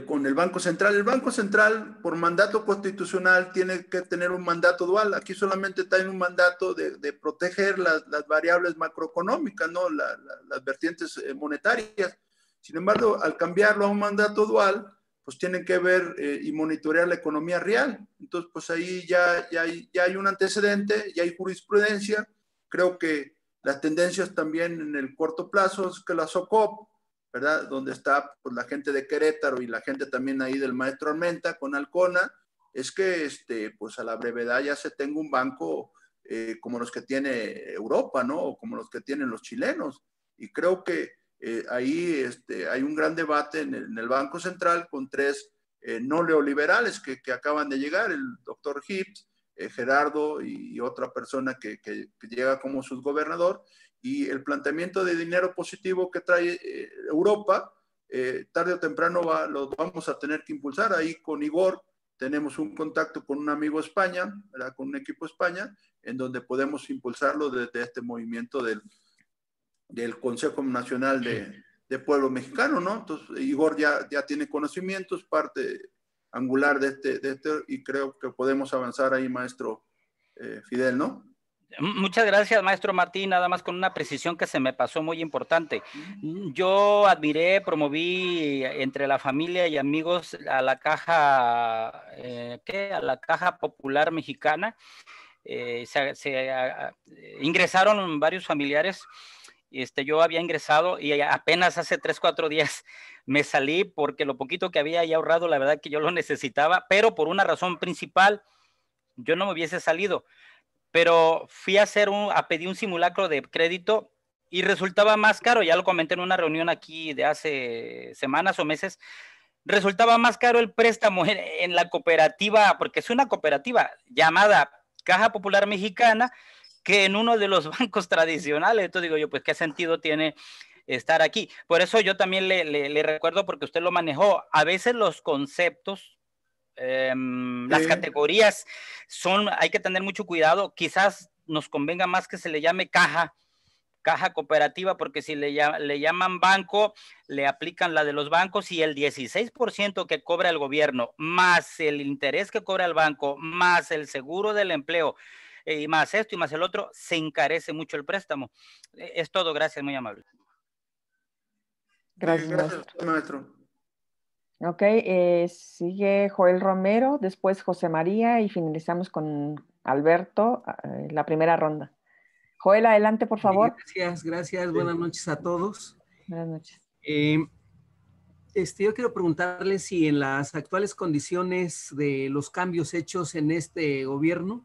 con el Banco Central. El Banco Central, por mandato constitucional, tiene que tener un mandato dual. Aquí solamente tiene un mandato de proteger las variables macroeconómicas, ¿no? Las vertientes monetarias. Sin embargo, al cambiarlo a un mandato dual, pues tienen que ver y monitorear la economía real. Entonces, pues ahí ya hay un antecedente, ya hay jurisprudencia. Creo que las tendencias también en el corto plazo es que la SOCOP, ¿verdad? Donde está pues, la gente de Querétaro y la gente también ahí del maestro Armenta con Alcona, es que pues a la brevedad ya se tenga un banco como los que tiene Europa, ¿no? O como los que tienen los chilenos. Y creo que ahí hay un gran debate en el Banco Central con 3 no neoliberales que acaban de llegar, el doctor Hibbs, Gerardo y otra persona que llega como subgobernador. Y el planteamiento de dinero positivo que trae Europa, tarde o temprano lo vamos a tener que impulsar. Ahí con Igor tenemos un contacto con un amigo de España, ¿verdad? Con un equipo de España, en donde podemos impulsarlo desde este movimiento del Consejo Nacional de Pueblo Mexicano, ¿no? Entonces, Igor ya tiene conocimientos, parte angular de este, y creo que podemos avanzar ahí, maestro Fidel, ¿no? Muchas gracias, maestro Martín. Nada más con una precisión que se me pasó muy importante. Yo admiré, promoví entre la familia y amigos a la Caja, a la Caja Popular Mexicana. ingresaron varios familiares. Yo había ingresado y apenas hace 3, 4 días me salí porque lo poquito que había ya ahorrado, la verdad que yo lo necesitaba, pero por una razón principal, yo no me hubiese salido, pero fui a pedir un simulacro de crédito y resultaba más caro. Ya lo comenté en una reunión aquí de hace semanas o meses. Resultaba más caro el préstamo en la cooperativa, porque es una cooperativa llamada Caja Popular Mexicana, que en uno de los bancos tradicionales. Entonces digo yo, pues qué sentido tiene estar aquí. Por eso yo también le recuerdo, porque usted lo manejó, a veces los conceptos, las categorías hay que tener mucho cuidado. Quizás nos convenga más que se le llame caja cooperativa, porque si le llaman banco, le aplican la de los bancos, y el 16% que cobra el gobierno, más el interés que cobra el banco, más el seguro del empleo, y más esto y más el otro, se encarece mucho el préstamo. Es todo, gracias, muy amable. Gracias, maestro. Ok, sigue Joel Romero, después José María y finalizamos con Alberto, la primera ronda. Joel, adelante, por favor. Gracias. Buenas noches a todos. Buenas noches. Yo quiero preguntarle si en las actuales condiciones de los cambios hechos en este gobierno,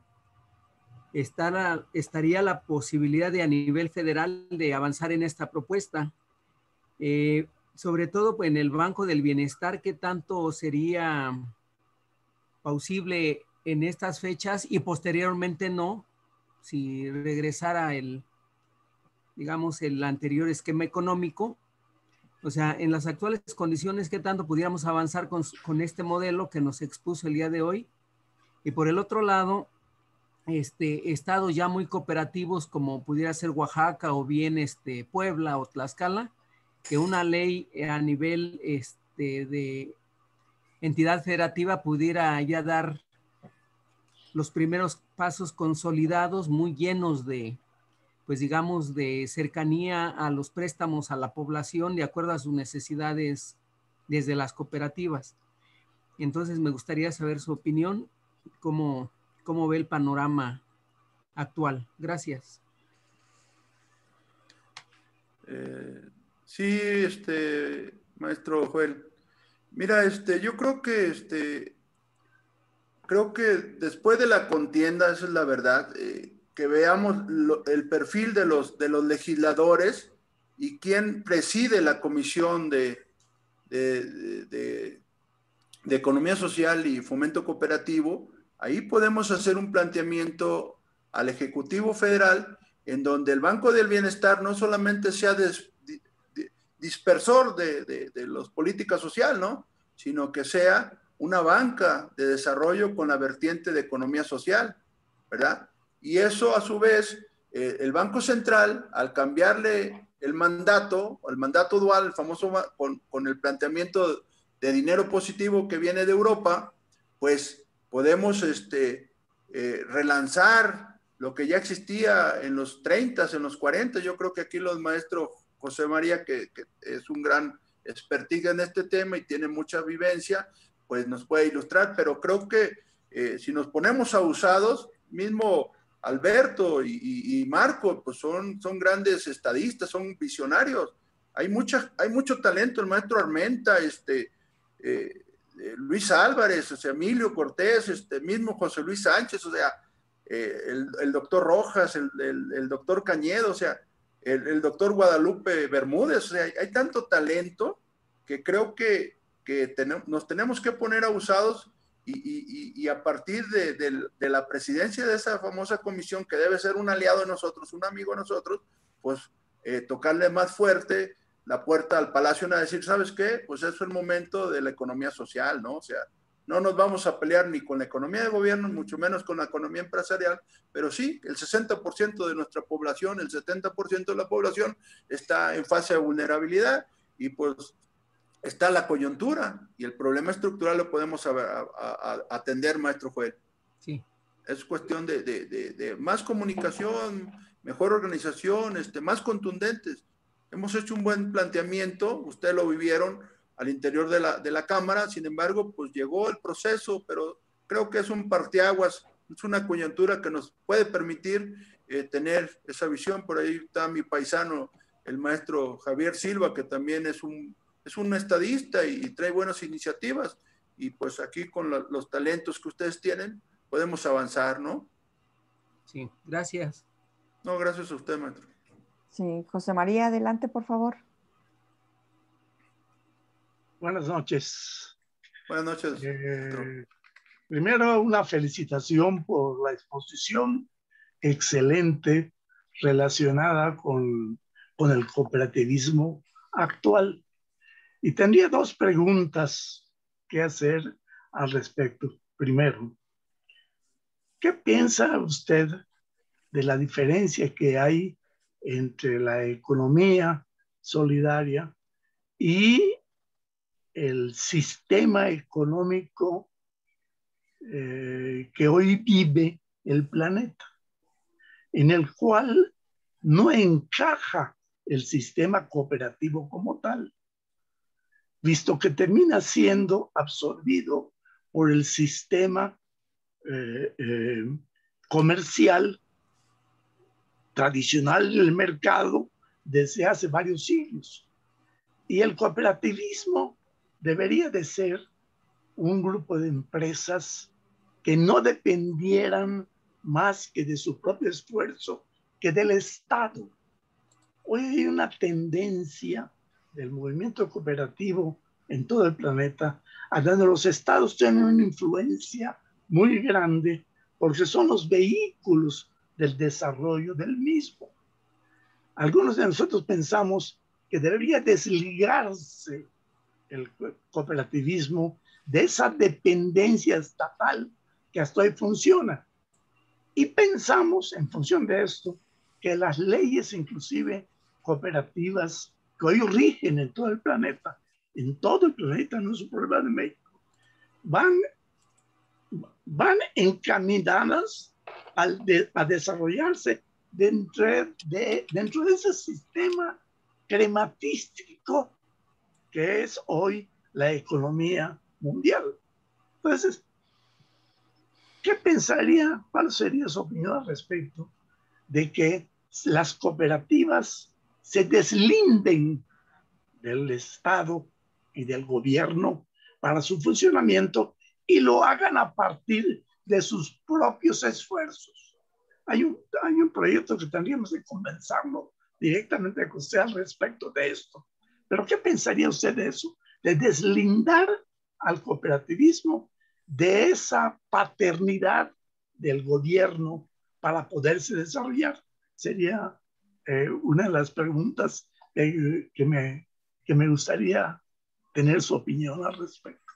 estaría la posibilidad de a nivel federal de avanzar en esta propuesta. Sobre todo pues, en el Banco del Bienestar, ¿qué tanto sería plausible en estas fechas y posteriormente no? Si regresara el anterior esquema económico, o sea, en las actuales condiciones, ¿qué tanto pudiéramos avanzar con este modelo que nos expuso el día de hoy? Y por el otro lado, estados ya muy cooperativos como pudiera ser Oaxaca o bien Puebla o Tlaxcala, que una ley a nivel de entidad federativa pudiera ya dar los primeros pasos consolidados, muy llenos de, pues digamos, de cercanía a los préstamos a la población de acuerdo a sus necesidades desde las cooperativas. Entonces me gustaría saber su opinión, cómo ve el panorama actual. Gracias. Sí, maestro Joel. Mira, yo creo que después de la contienda, esa es la verdad, que veamos el perfil de los legisladores y quién preside la Comisión de Economía Social y Fomento Cooperativo. Ahí podemos hacer un planteamiento al Ejecutivo Federal en donde el Banco del Bienestar no solamente sea dispersor de las políticas sociales, ¿no? Sino que sea una banca de desarrollo con la vertiente de economía social, ¿verdad? Y eso, a su vez, el Banco Central, al cambiarle el mandato dual, el famoso, con el planteamiento de dinero positivo que viene de Europa, pues podemos relanzar lo que ya existía en los 30, en los 40. Yo creo que aquí los maestros José María, que es un gran expertise en este tema y tiene mucha vivencia, pues nos puede ilustrar, pero creo que si nos ponemos abusados, mismo Alberto y Marco, pues son grandes estadistas, son visionarios, hay mucho talento, el maestro Armenta, Luis Álvarez, o sea, Emilio Cortés, mismo José Luis Sánchez, o sea, el doctor Rojas, el doctor Cañedo, o sea, el doctor Guadalupe Bermúdez, o sea, hay tanto talento que creo que nos tenemos que poner abusados y a partir de la presidencia de esa famosa comisión, que debe ser un aliado de nosotros, un amigo de nosotros, pues tocarle más fuerte la puerta al Palacio a decir, ¿sabes qué? Pues eso es el momento de la economía social, ¿no? O sea, no nos vamos a pelear ni con la economía de gobierno, mucho menos con la economía empresarial, pero sí, el 60% de nuestra población, el 70% de la población está en fase de vulnerabilidad y pues está la coyuntura y el problema estructural lo podemos atender, maestro Joel. Sí. Es cuestión de más comunicación, mejor organización, más contundentes. Hemos hecho un buen planteamiento, ustedes lo vivieron al interior de la Cámara, sin embargo, pues llegó el proceso, pero creo que es un parteaguas es una coyuntura que nos puede permitir tener esa visión. Por ahí está mi paisano, el maestro Javier Silva, que también es un estadista y trae buenas iniciativas. Y pues aquí con los talentos que ustedes tienen, podemos avanzar, ¿no? Sí, gracias. No, gracias a usted, maestro. Sí, José María, adelante, por favor. Buenas noches. Buenas noches. Primero, una felicitación por la exposición excelente relacionada con el cooperativismo actual. Y tendría dos preguntas que hacer al respecto. Primero, ¿qué piensa usted de la diferencia que hay entre la economía solidaria y el sistema económico que hoy vive el planeta, en el cual no encaja el sistema cooperativo como tal, visto que termina siendo absorbido por el sistema comercial tradicional del mercado desde hace varios siglos. Y el cooperativismo debería de ser un grupo de empresas que no dependieran más que de su propio esfuerzo, que del Estado. Hoy hay una tendencia del movimiento cooperativo en todo el planeta, a donde los estados tienen una influencia muy grande porque son los vehículos del desarrollo del mismo. Algunos de nosotros pensamos que debería desligarse el cooperativismo de esa dependencia estatal que hasta hoy funciona. Y pensamos, en función de esto, que las leyes inclusive cooperativas que hoy rigen en todo el planeta, no es un problema de México, van encaminadas a desarrollarse dentro de ese sistema crematístico que es hoy la economía mundial. Entonces, cuál sería su opinión al respecto de que las cooperativas se deslinden del Estado y del gobierno para su funcionamiento y lo hagan a partir de sus propios esfuerzos? Hay un proyecto que tendríamos que conversarlo directamente con usted al respecto de esto. Pero ¿qué pensaría usted de eso? De deslindar al cooperativismo de esa paternidad del gobierno para poderse desarrollar. Sería una de las preguntas que me gustaría tener su opinión al respecto.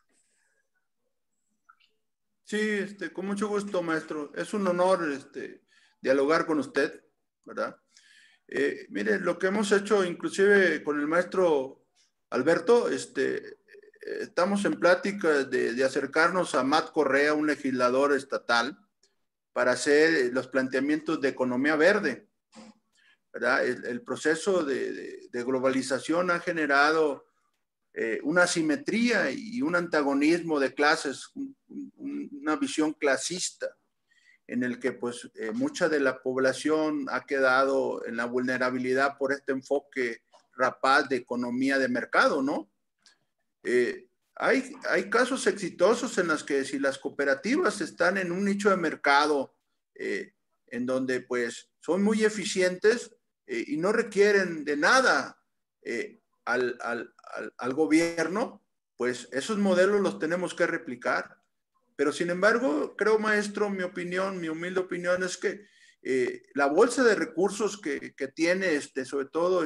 Sí, con mucho gusto, maestro. Es un honor dialogar con usted, ¿verdad? Mire, lo que hemos hecho inclusive con el maestro Alberto, estamos en plática de acercarnos a Matt Correa, un legislador estatal, para hacer los planteamientos de economía verde, ¿verdad? El proceso de globalización ha generado una asimetría y un antagonismo de clases, una visión clasista, en el que pues mucha de la población ha quedado en la vulnerabilidad por este enfoque rapaz de economía de mercado, ¿no? Hay casos exitosos en los que si las cooperativas están en un nicho de mercado en donde pues son muy eficientes y no requieren de nada al gobierno, pues esos modelos los tenemos que replicar. Pero sin embargo, creo, maestro, mi humilde opinión es que la bolsa de recursos que tiene sobre todo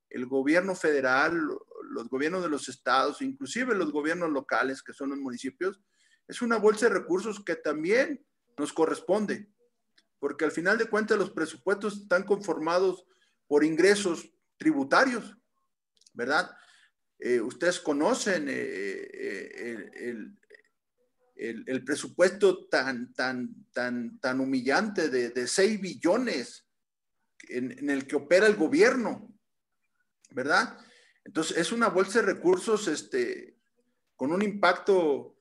el gobierno federal, los gobiernos de los estados, inclusive los gobiernos locales, que son los municipios, es una bolsa de recursos que también nos corresponde, porque al final de cuentas los presupuestos están conformados por ingresos tributarios, ¿verdad? Ustedes conocen el presupuesto tan humillante de 6 billones en el que opera el gobierno, ¿verdad? Entonces, es una bolsa de recursos con un impacto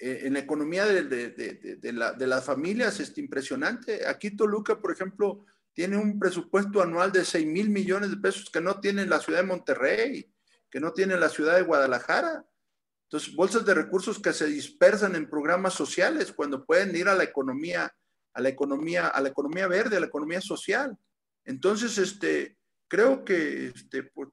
en la economía de las familias es impresionante. Aquí Toluca, por ejemplo, tiene un presupuesto anual de 6,000 millones de pesos que no tiene la ciudad de Monterrey, que no tiene la ciudad de Guadalajara. Entonces, bolsas de recursos que se dispersan en programas sociales cuando pueden ir a la economía verde, a la economía social. Entonces, creo que,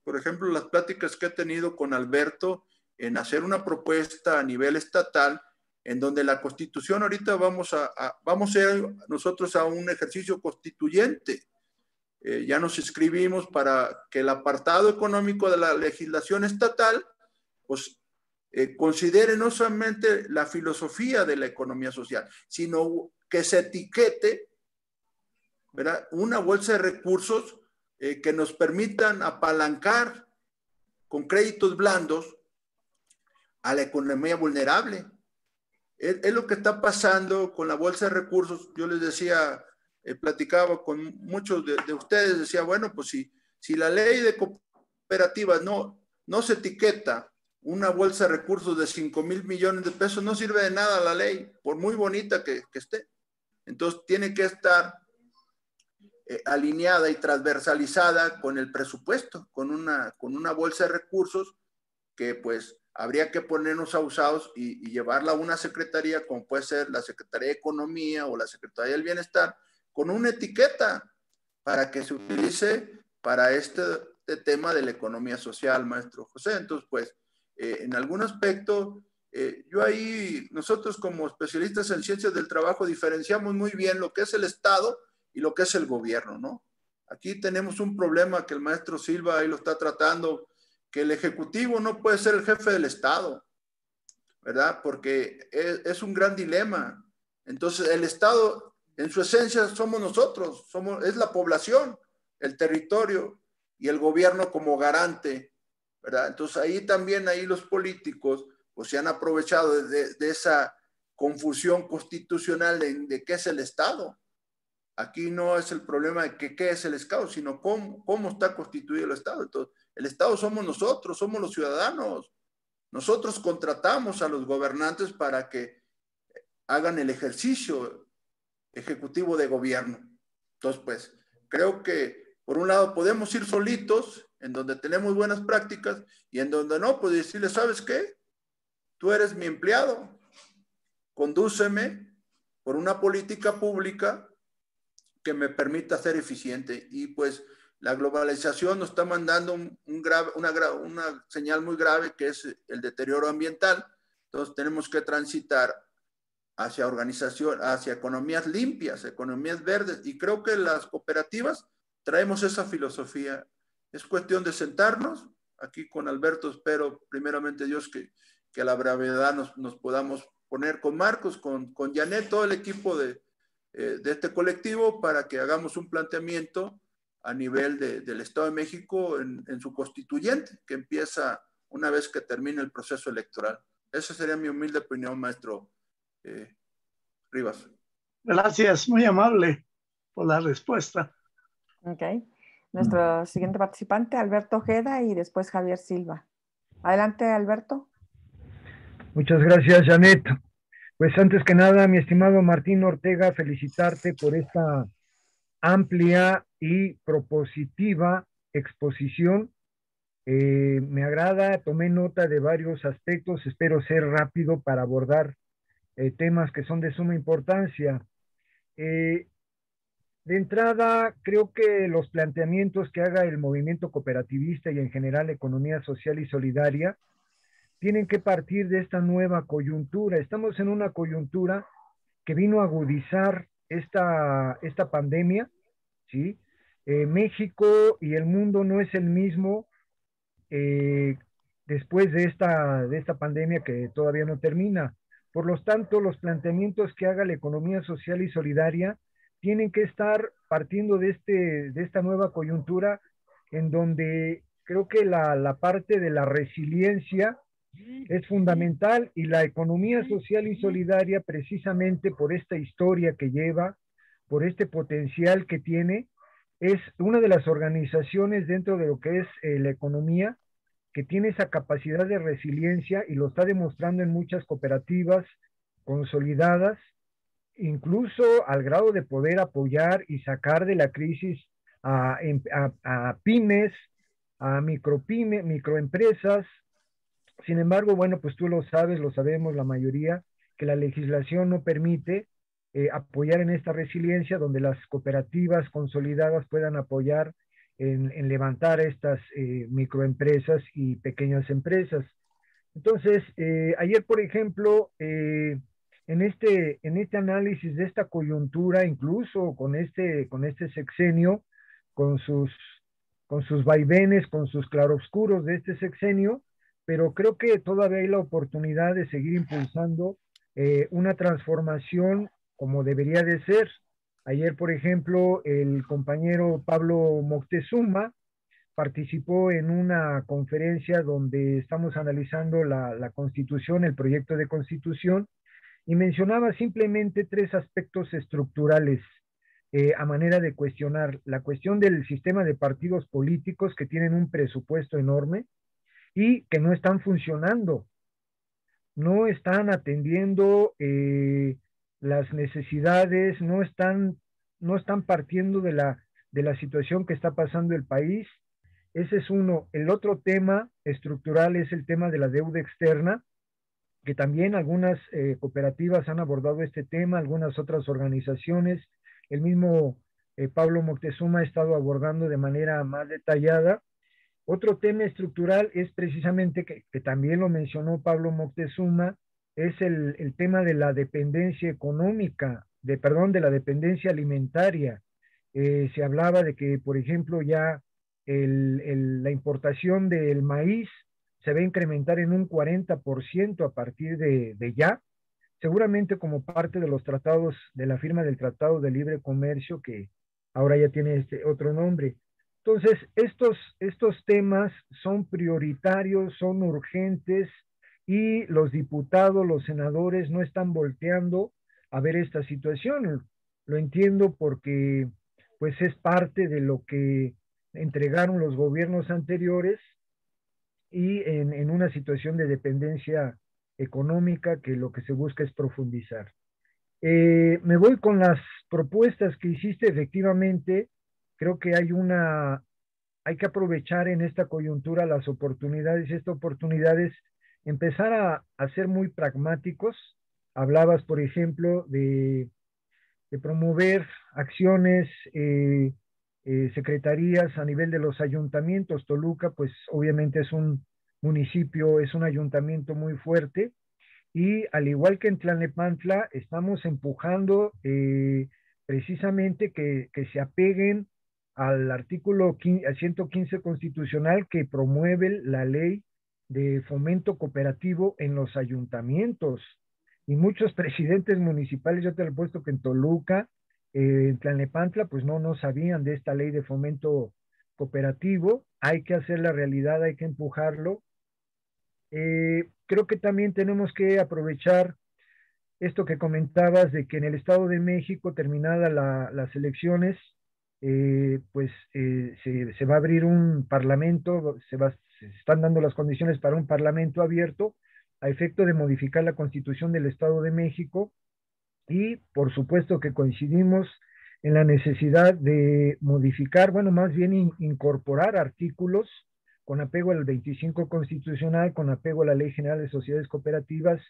por ejemplo, las pláticas que he tenido con Alberto en hacer una propuesta a nivel estatal, en donde la Constitución ahorita vamos a ir nosotros a un ejercicio constituyente. Ya nos inscribimos para que el apartado económico de la legislación estatal, pues, considere no solamente la filosofía de la economía social, sino que se etiquete, ¿verdad?, una bolsa de recursos que nos permitan apalancar con créditos blandos a la economía vulnerable. Es lo que está pasando con la bolsa de recursos. Yo les decía, platicaba con muchos de ustedes, decía, bueno, pues si la ley de cooperativas no se etiqueta una bolsa de recursos de 5,000 millones de pesos, no sirve de nada la ley, por muy bonita que esté. Entonces tiene que estar alineada y transversalizada con el presupuesto, con una bolsa de recursos que pues habría que ponernos abusados y llevarla a una secretaría, como puede ser la Secretaría de Economía o la Secretaría del Bienestar, con una etiqueta para que se utilice para este tema de la economía social, maestro José. Entonces, pues, en algún aspecto, nosotros como especialistas en ciencias del trabajo diferenciamos muy bien lo que es el Estado y lo que es el gobierno, ¿no? Aquí tenemos un problema que el maestro Silva ahí lo está tratando, que el Ejecutivo no puede ser el jefe del Estado, ¿verdad? Porque es un gran dilema. Entonces, el Estado, en su esencia, somos nosotros, es la población, el territorio y el gobierno como garante, ¿verdad? Entonces, ahí los políticos pues, se han aprovechado de esa confusión constitucional de qué es el Estado. Aquí no es el problema de qué es el Estado, sino cómo está constituido el Estado. Entonces, el Estado somos nosotros, somos los ciudadanos. Nosotros contratamos a los gobernantes para que hagan el ejercicio ejecutivo de gobierno. Entonces, pues, creo que por un lado podemos ir solitos, en donde tenemos buenas prácticas, y en donde no, pues decirle, ¿sabes qué? Tú eres mi empleado, condúceme por una política pública que me permita ser eficiente. Y pues la globalización nos está mandando una señal muy grave, que es el deterioro ambiental. Entonces tenemos que transitar hacia economías limpias, economías verdes, y creo que las cooperativas traemos esa filosofía. Es cuestión de sentarnos aquí con Alberto. Espero primeramente Dios que a la brevedad nos podamos poner con Marcos, con Janet, todo el equipo de este colectivo, para que hagamos un planteamiento a nivel del Estado de México en su constituyente, que empieza una vez que termine el proceso electoral. Esa sería mi humilde opinión, maestro Rivas. Gracias, muy amable por la respuesta. Ok. Nuestro siguiente participante, Alberto Ojeda, y después Javier Silva. Adelante, Alberto. Muchas gracias, Janet. Pues antes que nada, mi estimado Martín Ortega, felicitarte por esta amplia y propositiva exposición. Me agrada, tomé nota de varios aspectos, espero ser rápido para abordar temas que son de suma importancia. De entrada, creo que los planteamientos que haga el movimiento cooperativista y en general economía social y solidaria tienen que partir de esta nueva coyuntura. Estamos en una coyuntura que vino a agudizar esta pandemia, ¿sí? México y el mundo no es el mismo después de esta pandemia que todavía no termina. Por lo tanto, los planteamientos que haga la economía social y solidaria tienen que estar partiendo de esta nueva coyuntura, en donde creo que la parte de la resiliencia es fundamental, y la economía social y solidaria, precisamente por esta historia que lleva, por este potencial que tiene, es una de las organizaciones dentro de lo que es la economía que tiene esa capacidad de resiliencia, y lo está demostrando en muchas cooperativas consolidadas, incluso al grado de poder apoyar y sacar de la crisis a pymes, a microempresas. Sin embargo, bueno, pues tú lo sabes, lo sabemos la mayoría, que la legislación no permite apoyar en esta resiliencia donde las cooperativas consolidadas puedan apoyar en levantar estas microempresas y pequeñas empresas. Entonces, ayer, por ejemplo, en este análisis de esta coyuntura, incluso con este sexenio, con sus vaivenes, con sus claroscuros de este sexenio, pero creo que todavía hay la oportunidad de seguir impulsando una transformación como debería de ser. Ayer, por ejemplo, el compañero Pablo Moctezuma participó en una conferencia donde estamos analizando la Constitución, el proyecto de Constitución, y mencionaba simplemente 3 aspectos estructurales a manera de cuestionar. La cuestión del sistema de partidos políticos que tienen un presupuesto enorme y que no están funcionando, no están atendiendo las necesidades, no están partiendo de la situación que está pasando el país. Ese es uno. El otro tema estructural es el tema de la deuda externa, que también algunas cooperativas han abordado este tema, algunas otras organizaciones. El mismo Pablo Moctezuma ha estado abordando de manera más detallada. Otro tema estructural es precisamente, que también lo mencionó Pablo Moctezuma, es el tema de la dependencia económica, de la dependencia alimentaria. Se hablaba de que, por ejemplo, ya la importación del maíz se va a incrementar en un 40% a partir de ya, seguramente como parte de los tratados, de la firma del Tratado de Libre Comercio, que ahora ya tiene otro nombre. Entonces, estos temas son prioritarios, son urgentes, y los diputados, los senadores no están volteando a ver esta situación. Lo entiendo porque pues es parte de lo que entregaron los gobiernos anteriores, y en una situación de dependencia económica que lo que se busca es profundizar. Me voy con las propuestas que hiciste. Efectivamente, creo que hay que aprovechar en esta coyuntura las oportunidades. Esta oportunidad es empezar a ser muy pragmáticos. Hablabas, por ejemplo, de promover acciones, secretarías a nivel de los ayuntamientos. Toluca, pues obviamente es un municipio, es un ayuntamiento muy fuerte, y al igual que en Tlalnepantla, estamos empujando precisamente que se apeguen al artículo 115 constitucional, que promueve la ley de fomento cooperativo en los ayuntamientos. Y muchos presidentes municipales, yo te lo he puesto que en Toluca, en Tlalnepantla, pues no sabían de esta ley de fomento cooperativo. Hay que hacer la realidad, hay que empujarlo. Creo que también tenemos que aprovechar esto que comentabas de que en el Estado de México, terminadas las elecciones, pues se va a abrir un parlamento, se están dando las condiciones para un parlamento abierto a efecto de modificar la Constitución del Estado de México, y por supuesto que coincidimos en la necesidad de modificar, bueno, más bien incorporar artículos con apego al 25 constitucional, con apego a la Ley General de Sociedades Cooperativas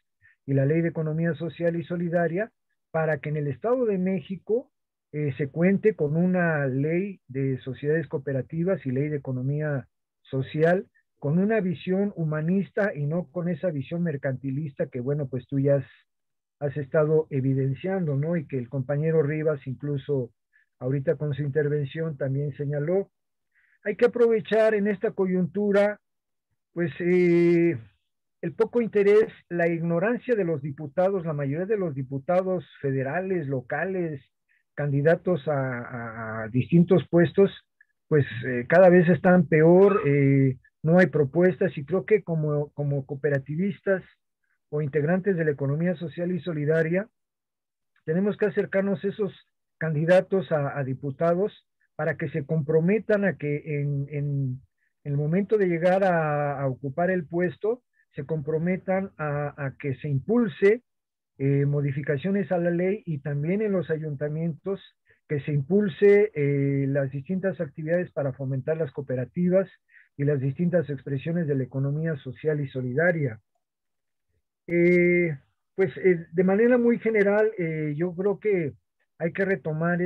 y la Ley de Economía Social y Solidaria, para que en el Estado de México se cuente con una ley de sociedades cooperativas y ley de economía social, con una visión humanista y no con esa visión mercantilista que, bueno, pues tú ya has estado evidenciando, ¿no? Y que el compañero Rivas, incluso ahorita con su intervención, también señaló. Hay que aprovechar en esta coyuntura, pues, el poco interés, la ignorancia de los diputados, la mayoría de los diputados federales, locales, candidatos a distintos puestos, pues cada vez están peor, no hay propuestas, y creo que como cooperativistas o integrantes de la economía social y solidaria, tenemos que acercarnos a esos candidatos a diputados para que se comprometan a que en el momento de llegar a ocupar el puesto, se comprometan a que se impulse modificaciones a la ley y también en los ayuntamientos que se impulse las distintas actividades para fomentar las cooperativas y las distintas expresiones de la economía social y solidaria. De manera muy general, yo creo que hay que retomar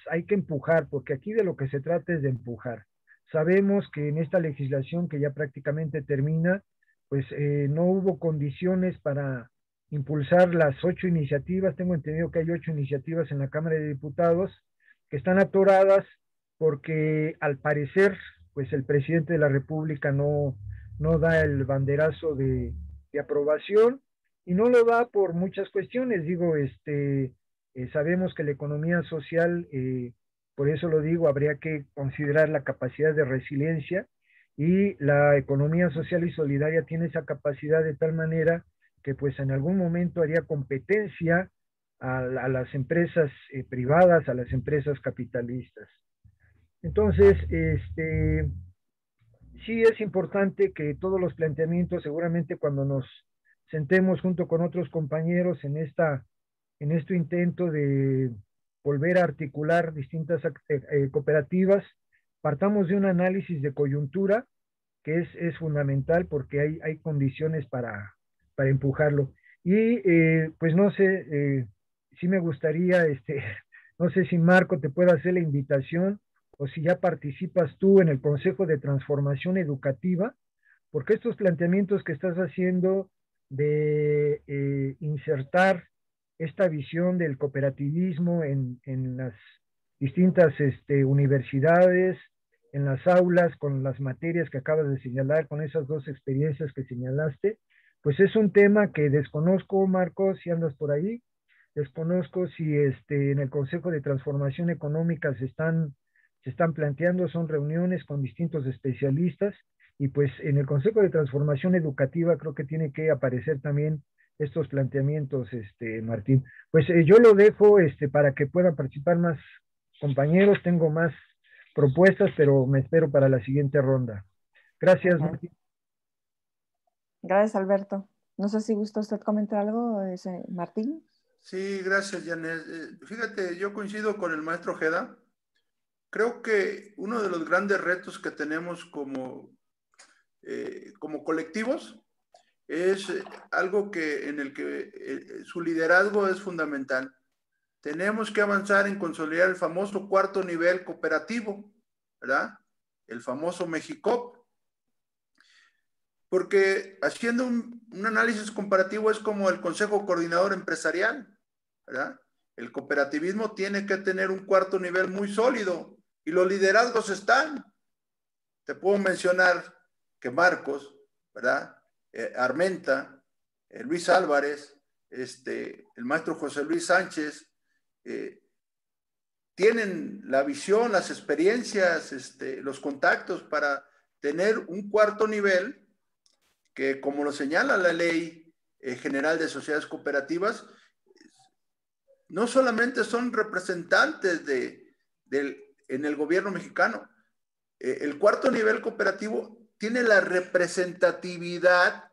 hay que empujar, porque aquí de lo que se trata es de empujar. Sabemos que en esta legislación que ya prácticamente termina, pues no hubo condiciones para impulsar las 8 iniciativas. Tengo entendido que hay 8 iniciativas en la Cámara de Diputados que están atoradas porque al parecer, pues el presidente de la República no da el banderazo de aprobación, y no lo da por muchas cuestiones. Digo, sabemos que la economía social, por eso lo digo, habría que considerar la capacidad de resiliencia, y la economía social y solidaria tiene esa capacidad de tal manera que pues en algún momento haría competencia a las empresas privadas, a las empresas capitalistas. Entonces, sí es importante que todos los planteamientos, seguramente cuando nos sentemos junto con otros compañeros en este intento de volver a articular distintas cooperativas, partamos de un análisis de coyuntura que es fundamental, porque hay condiciones para empujarlo. Y pues no sé, sí me gustaría, no sé si Marco te puede hacer la invitación, o si ya participas tú en el Consejo de Transformación Educativa, porque estos planteamientos que estás haciendo de insertar esta visión del cooperativismo en las distintas universidades, en las aulas, con las materias que acabas de señalar, con esas 2 experiencias que señalaste, pues es un tema que desconozco, Marcos, si andas por ahí. Desconozco si en el Consejo de Transformación Económica se están planteando, son reuniones con distintos especialistas, y pues en el Consejo de Transformación Educativa creo que tiene que aparecer también estos planteamientos, Martín. Pues yo lo dejo para que puedan participar más compañeros. Tengo más propuestas, pero me espero para la siguiente ronda. Gracias, Martín. Gracias, Alberto. No sé si gusta usted comentar algo, Martín. Sí, gracias, Janet. Fíjate, yo coincido con el maestro Ojeda. Creo que uno de los grandes retos que tenemos como colectivos es algo en el que su liderazgo es fundamental. Tenemos que avanzar en consolidar el famoso 4º nivel cooperativo, ¿verdad? El famoso Mexicop. Porque haciendo un análisis comparativo es como el Consejo Coordinador Empresarial, ¿verdad? El cooperativismo tiene que tener un 4º nivel muy sólido, y los liderazgos están. Te puedo mencionar que Marcos, ¿verdad? Armenta, Luis Álvarez, el maestro José Luis Sánchez, tienen la visión, las experiencias, los contactos para tener un 4º nivel que, como lo señala la Ley General de Sociedades Cooperativas, no solamente son representantes en el gobierno mexicano. El 4º nivel cooperativo tiene la representatividad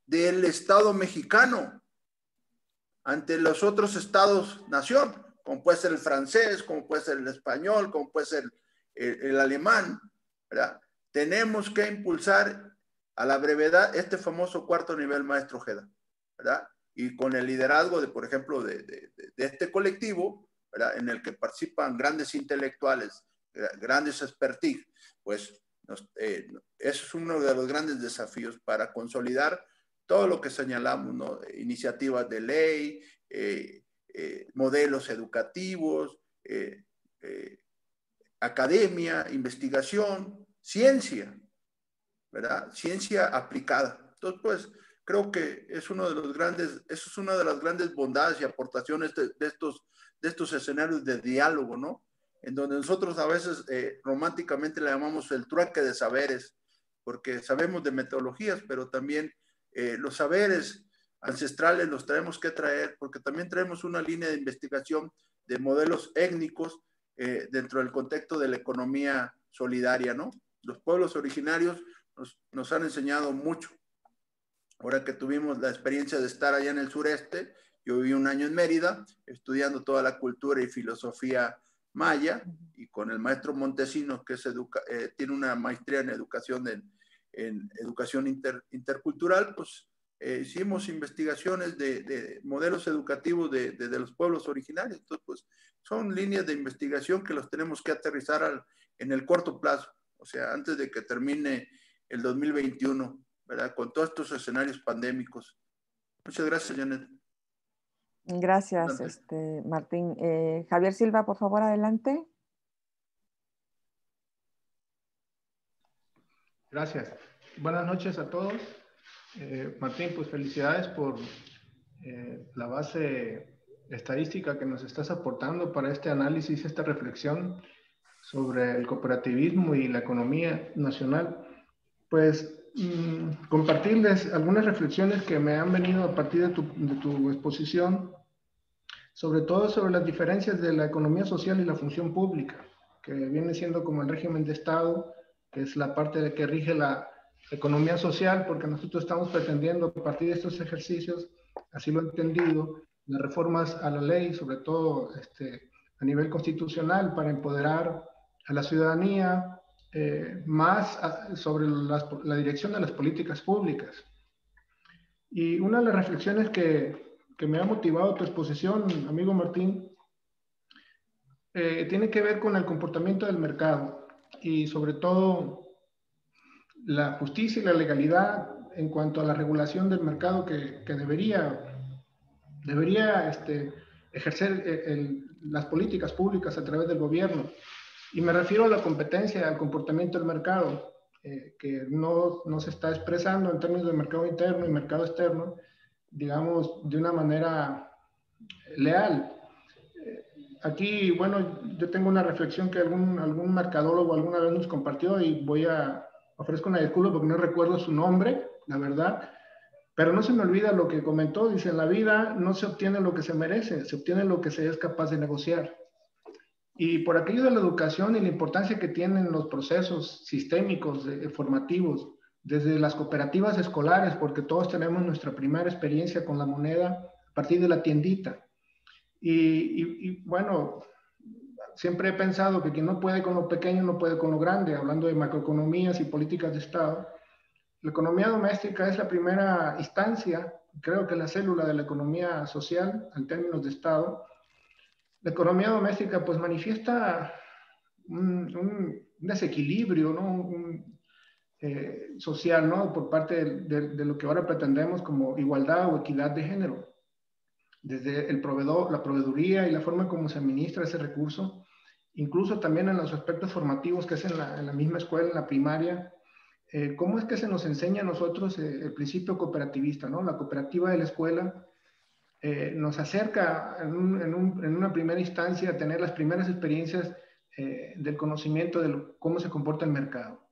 del Estado mexicano ante los otros estados-nación, como puede ser el francés, como puede ser el español, como puede ser el alemán, ¿verdad? Tenemos que impulsar a la brevedad este famoso 4º nivel, maestro Ojeda, ¿verdad? Y con el liderazgo de, por ejemplo, de este colectivo, ¿verdad? En el que participan grandes intelectuales, grandes expertise, pues eso es uno de los grandes desafíos para consolidar todo lo que señalamos, ¿no? Iniciativas de ley, modelos educativos, academia, investigación, ciencia, ¿verdad? Ciencia aplicada. Entonces, pues, creo que es eso es una de las grandes bondades y aportaciones de estos escenarios de diálogo, ¿no? En donde nosotros a veces románticamente le llamamos el trueque de saberes, porque sabemos de metodologías, pero también los saberes ancestrales los tenemos que traer, porque también traemos una línea de investigación de modelos étnicos dentro del contexto de la economía solidaria, ¿no? Los pueblos originarios nos han enseñado mucho. Ahora que tuvimos la experiencia de estar allá en el sureste, Yo viví un año en Mérida estudiando toda la cultura y filosofía maya, y con el maestro Montesinos, que tiene una maestría en educación, en educación intercultural, pues hicimos investigaciones de modelos educativos de los pueblos originarios. Entonces, pues son líneas de investigación que los tenemos que aterrizar en el corto plazo, o sea, antes de que termine el 2021, ¿verdad? Con todos estos escenarios pandémicos. Muchas gracias, Janet. Gracias, Martín. Javier Silva, por favor, adelante. Gracias. Buenas noches a todos. Martín, pues felicidades por la base estadística que nos estás aportando para este análisis, esta reflexión sobre el cooperativismo y la economía nacional. Pues compartirles algunas reflexiones que me han venido a partir de tu exposición, sobre todo sobre las diferencias de la economía social y la función pública, que viene siendo como el régimen de Estado, que es la parte de que rige la economía social, porque nosotros estamos pretendiendo a partir de estos ejercicios, así lo he entendido, las reformas a la ley, sobre todo a nivel constitucional, para empoderar a la ciudadanía más sobre la dirección de las políticas públicas. Y una de las reflexiones que me ha motivado tu exposición, amigo Martín, tiene que ver con el comportamiento del mercado y sobre todo la justicia y la legalidad en cuanto a la regulación del mercado que debería ejercer las políticas públicas a través del gobierno. Y me refiero a la competencia, al comportamiento del mercado, que no se está expresando en términos de mercado interno y mercado externo, digamos, de una manera leal. Aquí, bueno, yo tengo una reflexión que algún mercadólogo alguna vez nos compartió y ofrezco una disculpa porque no recuerdo su nombre, la verdad, pero no se me olvida lo que comentó. Dice, en la vida no se obtiene lo que se merece, se obtiene lo que se es capaz de negociar. Y por aquello de la educación y la importancia que tienen los procesos sistémicos formativos, desde las cooperativas escolares, porque todos tenemos nuestra primera experiencia con la moneda a partir de la tiendita. Y bueno, siempre he pensado que quien no puede con lo pequeño no puede con lo grande, hablando de macroeconomías y políticas de Estado. La economía doméstica es la primera instancia, creo que la célula de la economía social en términos de Estado. La economía doméstica pues manifiesta un desequilibrio, ¿no? Social, ¿no? Por parte de lo que ahora pretendemos como igualdad o equidad de género. Desde el proveedor, la proveeduría y la forma como se administra ese recurso, incluso también en los aspectos formativos que es en la misma escuela, en la primaria. ¿Cómo es que se nos enseña a nosotros el principio cooperativista, ¿no? La cooperativa de la escuela nos acerca en una primera instancia a tener las primeras experiencias del conocimiento de cómo se comporta el mercado.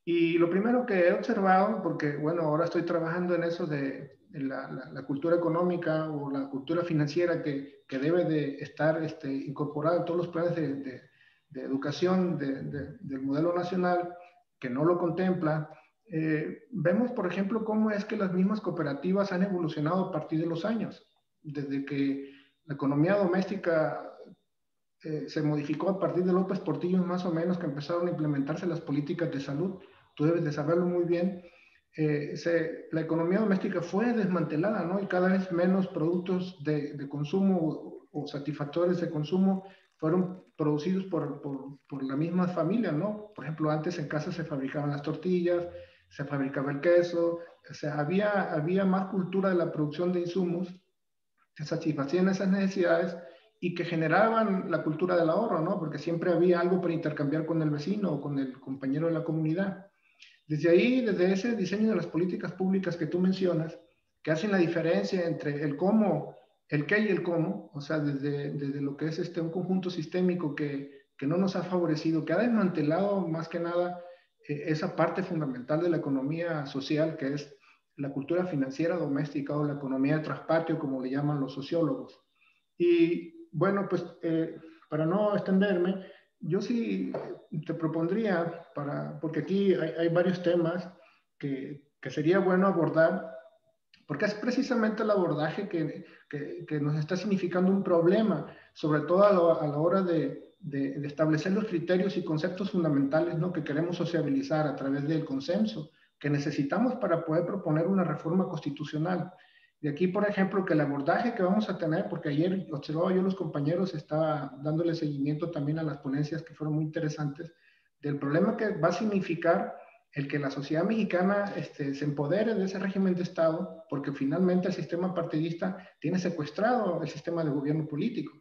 Y lo primero que he observado, porque bueno, ahora estoy trabajando en eso de la cultura económica o la cultura financiera que debe de estar incorporada en todos los planes de educación del modelo nacional, que no lo contempla. Vemos, por ejemplo, cómo es que las mismas cooperativas han evolucionado a partir de los años. Desde que la economía doméstica se modificó a partir de López Portillo, más o menos, que empezaron a implementarse las políticas de salud. Tú debes de saberlo muy bien. La economía doméstica fue desmantelada, ¿no? Y cada vez menos productos de consumo o satisfactores de consumo fueron producidos por la misma familia, ¿no? Por ejemplo, antes en casa se fabricaban las tortillas, se fabricaba el queso, o sea, había más cultura de la producción de insumos que satisfacían esas necesidades y que generaban la cultura del ahorro, ¿no? Porque siempre había algo para intercambiar con el vecino o con el compañero de la comunidad. Desde ahí, desde ese diseño de las políticas públicas que tú mencionas, que hacen la diferencia entre el cómo, el qué y el cómo, o sea, desde lo que es un conjunto sistémico que no nos ha favorecido, que ha desmantelado más que nada esa parte fundamental de la economía social, que es la cultura financiera doméstica o la economía de traspatio, como le llaman los sociólogos. Y bueno, pues para no extenderme, yo sí te propondría, porque aquí hay varios temas que sería bueno abordar porque es precisamente el abordaje que nos está significando un problema, sobre todo a la hora de establecer los criterios y conceptos fundamentales, ¿no?, que queremos sociabilizar a través del consenso, que necesitamos para poder proponer una reforma constitucional. De aquí, por ejemplo, que el abordaje que vamos a tener, porque ayer observaba yo los compañeros, estaba dándole seguimiento también a las ponencias que fueron muy interesantes, del problema que va a significar el que la sociedad mexicana se empodere de ese régimen de Estado, porque finalmente el sistema partidista tiene secuestrado el sistema de gobierno político.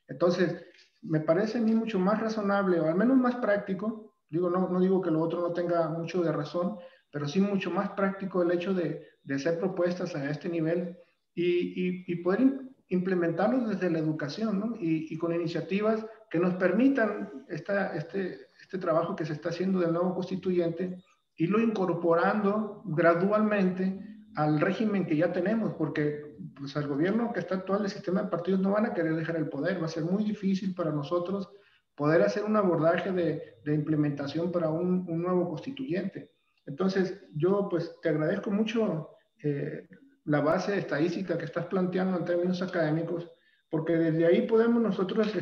Entonces, me parece a mí mucho más razonable, o al menos más práctico, no digo que lo otro no tenga mucho de razón, pero sí mucho más práctico el hecho de hacer propuestas a este nivel y poder implementarlos desde la educación, ¿no? Y con iniciativas que nos permitan este trabajo que se está haciendo del nuevo constituyente, irlo incorporando gradualmente al régimen que ya tenemos, porque pues, el gobierno que está actual, el sistema de partidos, no van a querer dejar el poder. Va a ser muy difícil para nosotros poder hacer un abordaje de implementación para un nuevo constituyente. Entonces, yo pues te agradezco mucho la base estadística que estás planteando en términos académicos, porque desde ahí podemos nosotros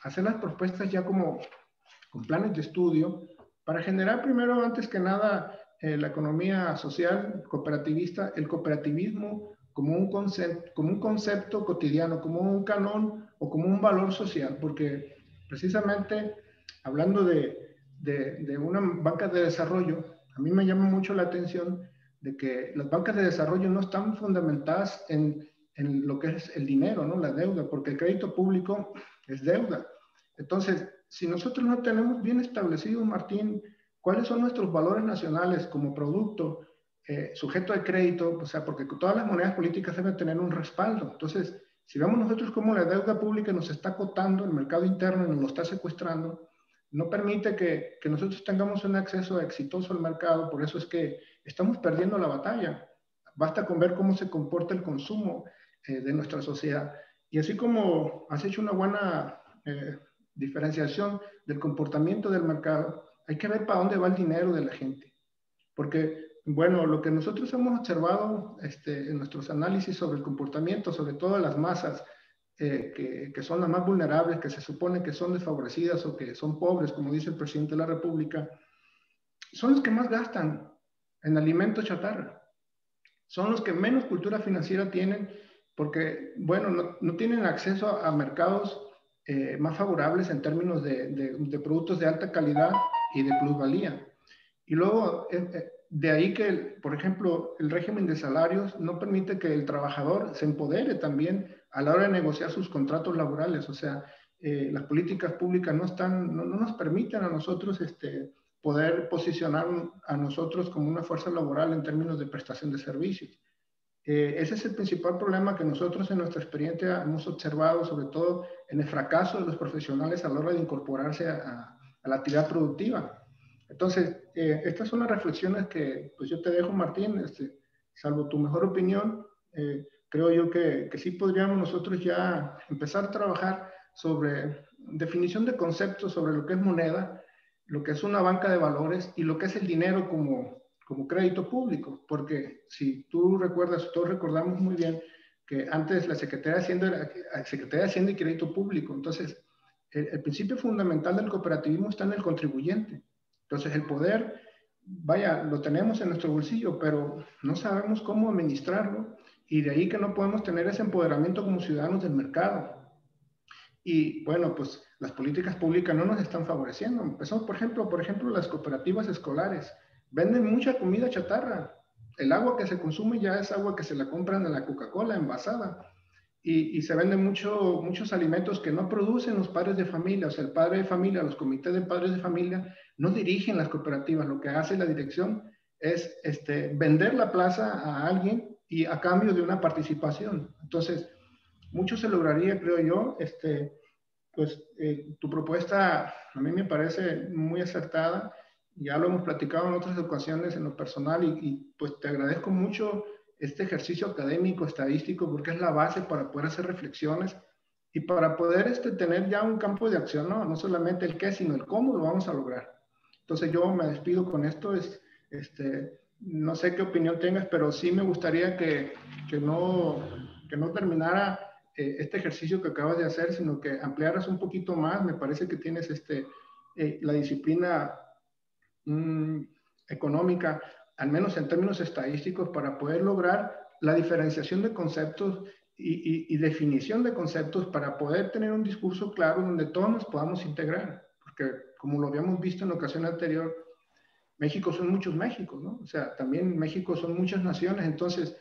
hacer las propuestas ya como con planes de estudio para generar primero, antes que nada, la economía social cooperativista, el cooperativismo como un concepto cotidiano, como un canon o como un valor social, porque precisamente hablando de una banca de desarrollo, a mí me llama mucho la atención de que las bancas de desarrollo no están fundamentadas en lo que es el dinero, ¿no?, la deuda, porque el crédito público es deuda. Entonces, si nosotros no tenemos bien establecido, Martín, cuáles son nuestros valores nacionales como producto sujeto de crédito, o sea, porque todas las monedas políticas deben tener un respaldo. Entonces, si vemos nosotros cómo la deuda pública nos está acotando, el mercado interno nos lo está secuestrando, no permite que nosotros tengamos un acceso exitoso al mercado. Por eso es que estamos perdiendo la batalla. Basta con ver cómo se comporta el consumo de nuestra sociedad. Y así como has hecho una buena diferenciación del comportamiento del mercado, hay que ver para dónde va el dinero de la gente. Porque, bueno, lo que nosotros hemos observado en nuestros análisis sobre el comportamiento, sobre todo las masas, que son las más vulnerables, que se supone que son desfavorecidas o que son pobres, como dice el presidente de la República, son los que más gastan en alimentos chatarra. Son los que menos cultura financiera tienen porque, bueno, no tienen acceso a mercados más favorables en términos de productos de alta calidad y de plusvalía. Y luego, de ahí que, por ejemplo, el régimen de salarios no permite que el trabajador se empodere también a la hora de negociar sus contratos laborales. O sea, las políticas públicas no nos permiten a nosotros poder posicionar a nosotros como una fuerza laboral en términos de prestación de servicios. Ese es el principal problema que nosotros en nuestra experiencia hemos observado, sobre todo en el fracaso de los profesionales a la hora de incorporarse a la actividad productiva. Entonces, estas son las reflexiones que pues yo te dejo, Martín. Salvo tu mejor opinión, creo yo que sí podríamos nosotros ya empezar a trabajar sobre definición de conceptos sobre lo que es moneda, lo que es una banca de valores y lo que es el dinero como crédito público, porque si tú recuerdas, todos recordamos muy bien que antes la Secretaría de Hacienda era Secretaría de Hacienda y Crédito Público. Entonces, el principio fundamental del cooperativismo está en el contribuyente. Entonces, el poder, vaya, lo tenemos en nuestro bolsillo, pero no sabemos cómo administrarlo, y de ahí que no podemos tener ese empoderamiento como ciudadanos del mercado. Y bueno, pues las políticas públicas no nos están favoreciendo. Empezamos, por ejemplo, las cooperativas escolares. Venden mucha comida chatarra. El agua que se consume ya es agua que se la compran en la Coca-Cola envasada. Y se venden muchos alimentos que no producen los padres de familia. O sea, el padre de familia, los comités de padres de familia no dirigen las cooperativas. Lo que hace la dirección es vender la plaza a alguien y a cambio de una participación. Entonces, mucho se lograría, creo yo. Pues tu propuesta a mí me parece muy acertada. Ya lo hemos platicado en otras ocasiones en lo personal y pues te agradezco mucho este ejercicio académico, estadístico, porque es la base para poder hacer reflexiones y para poder tener ya un campo de acción, no solamente el qué, sino el cómo lo vamos a lograr. Entonces yo me despido con esto, no sé qué opinión tengas, pero sí me gustaría que no terminara este ejercicio que acabas de hacer, sino que ampliaras un poquito más. Me parece que tienes la disciplina económica, al menos en términos estadísticos, para poder lograr la diferenciación de conceptos y definición de conceptos para poder tener un discurso claro donde todos nos podamos integrar. Porque como lo habíamos visto en la ocasión anterior, México son muchos Méxicos, ¿no? O sea, también México son muchas naciones. Entonces,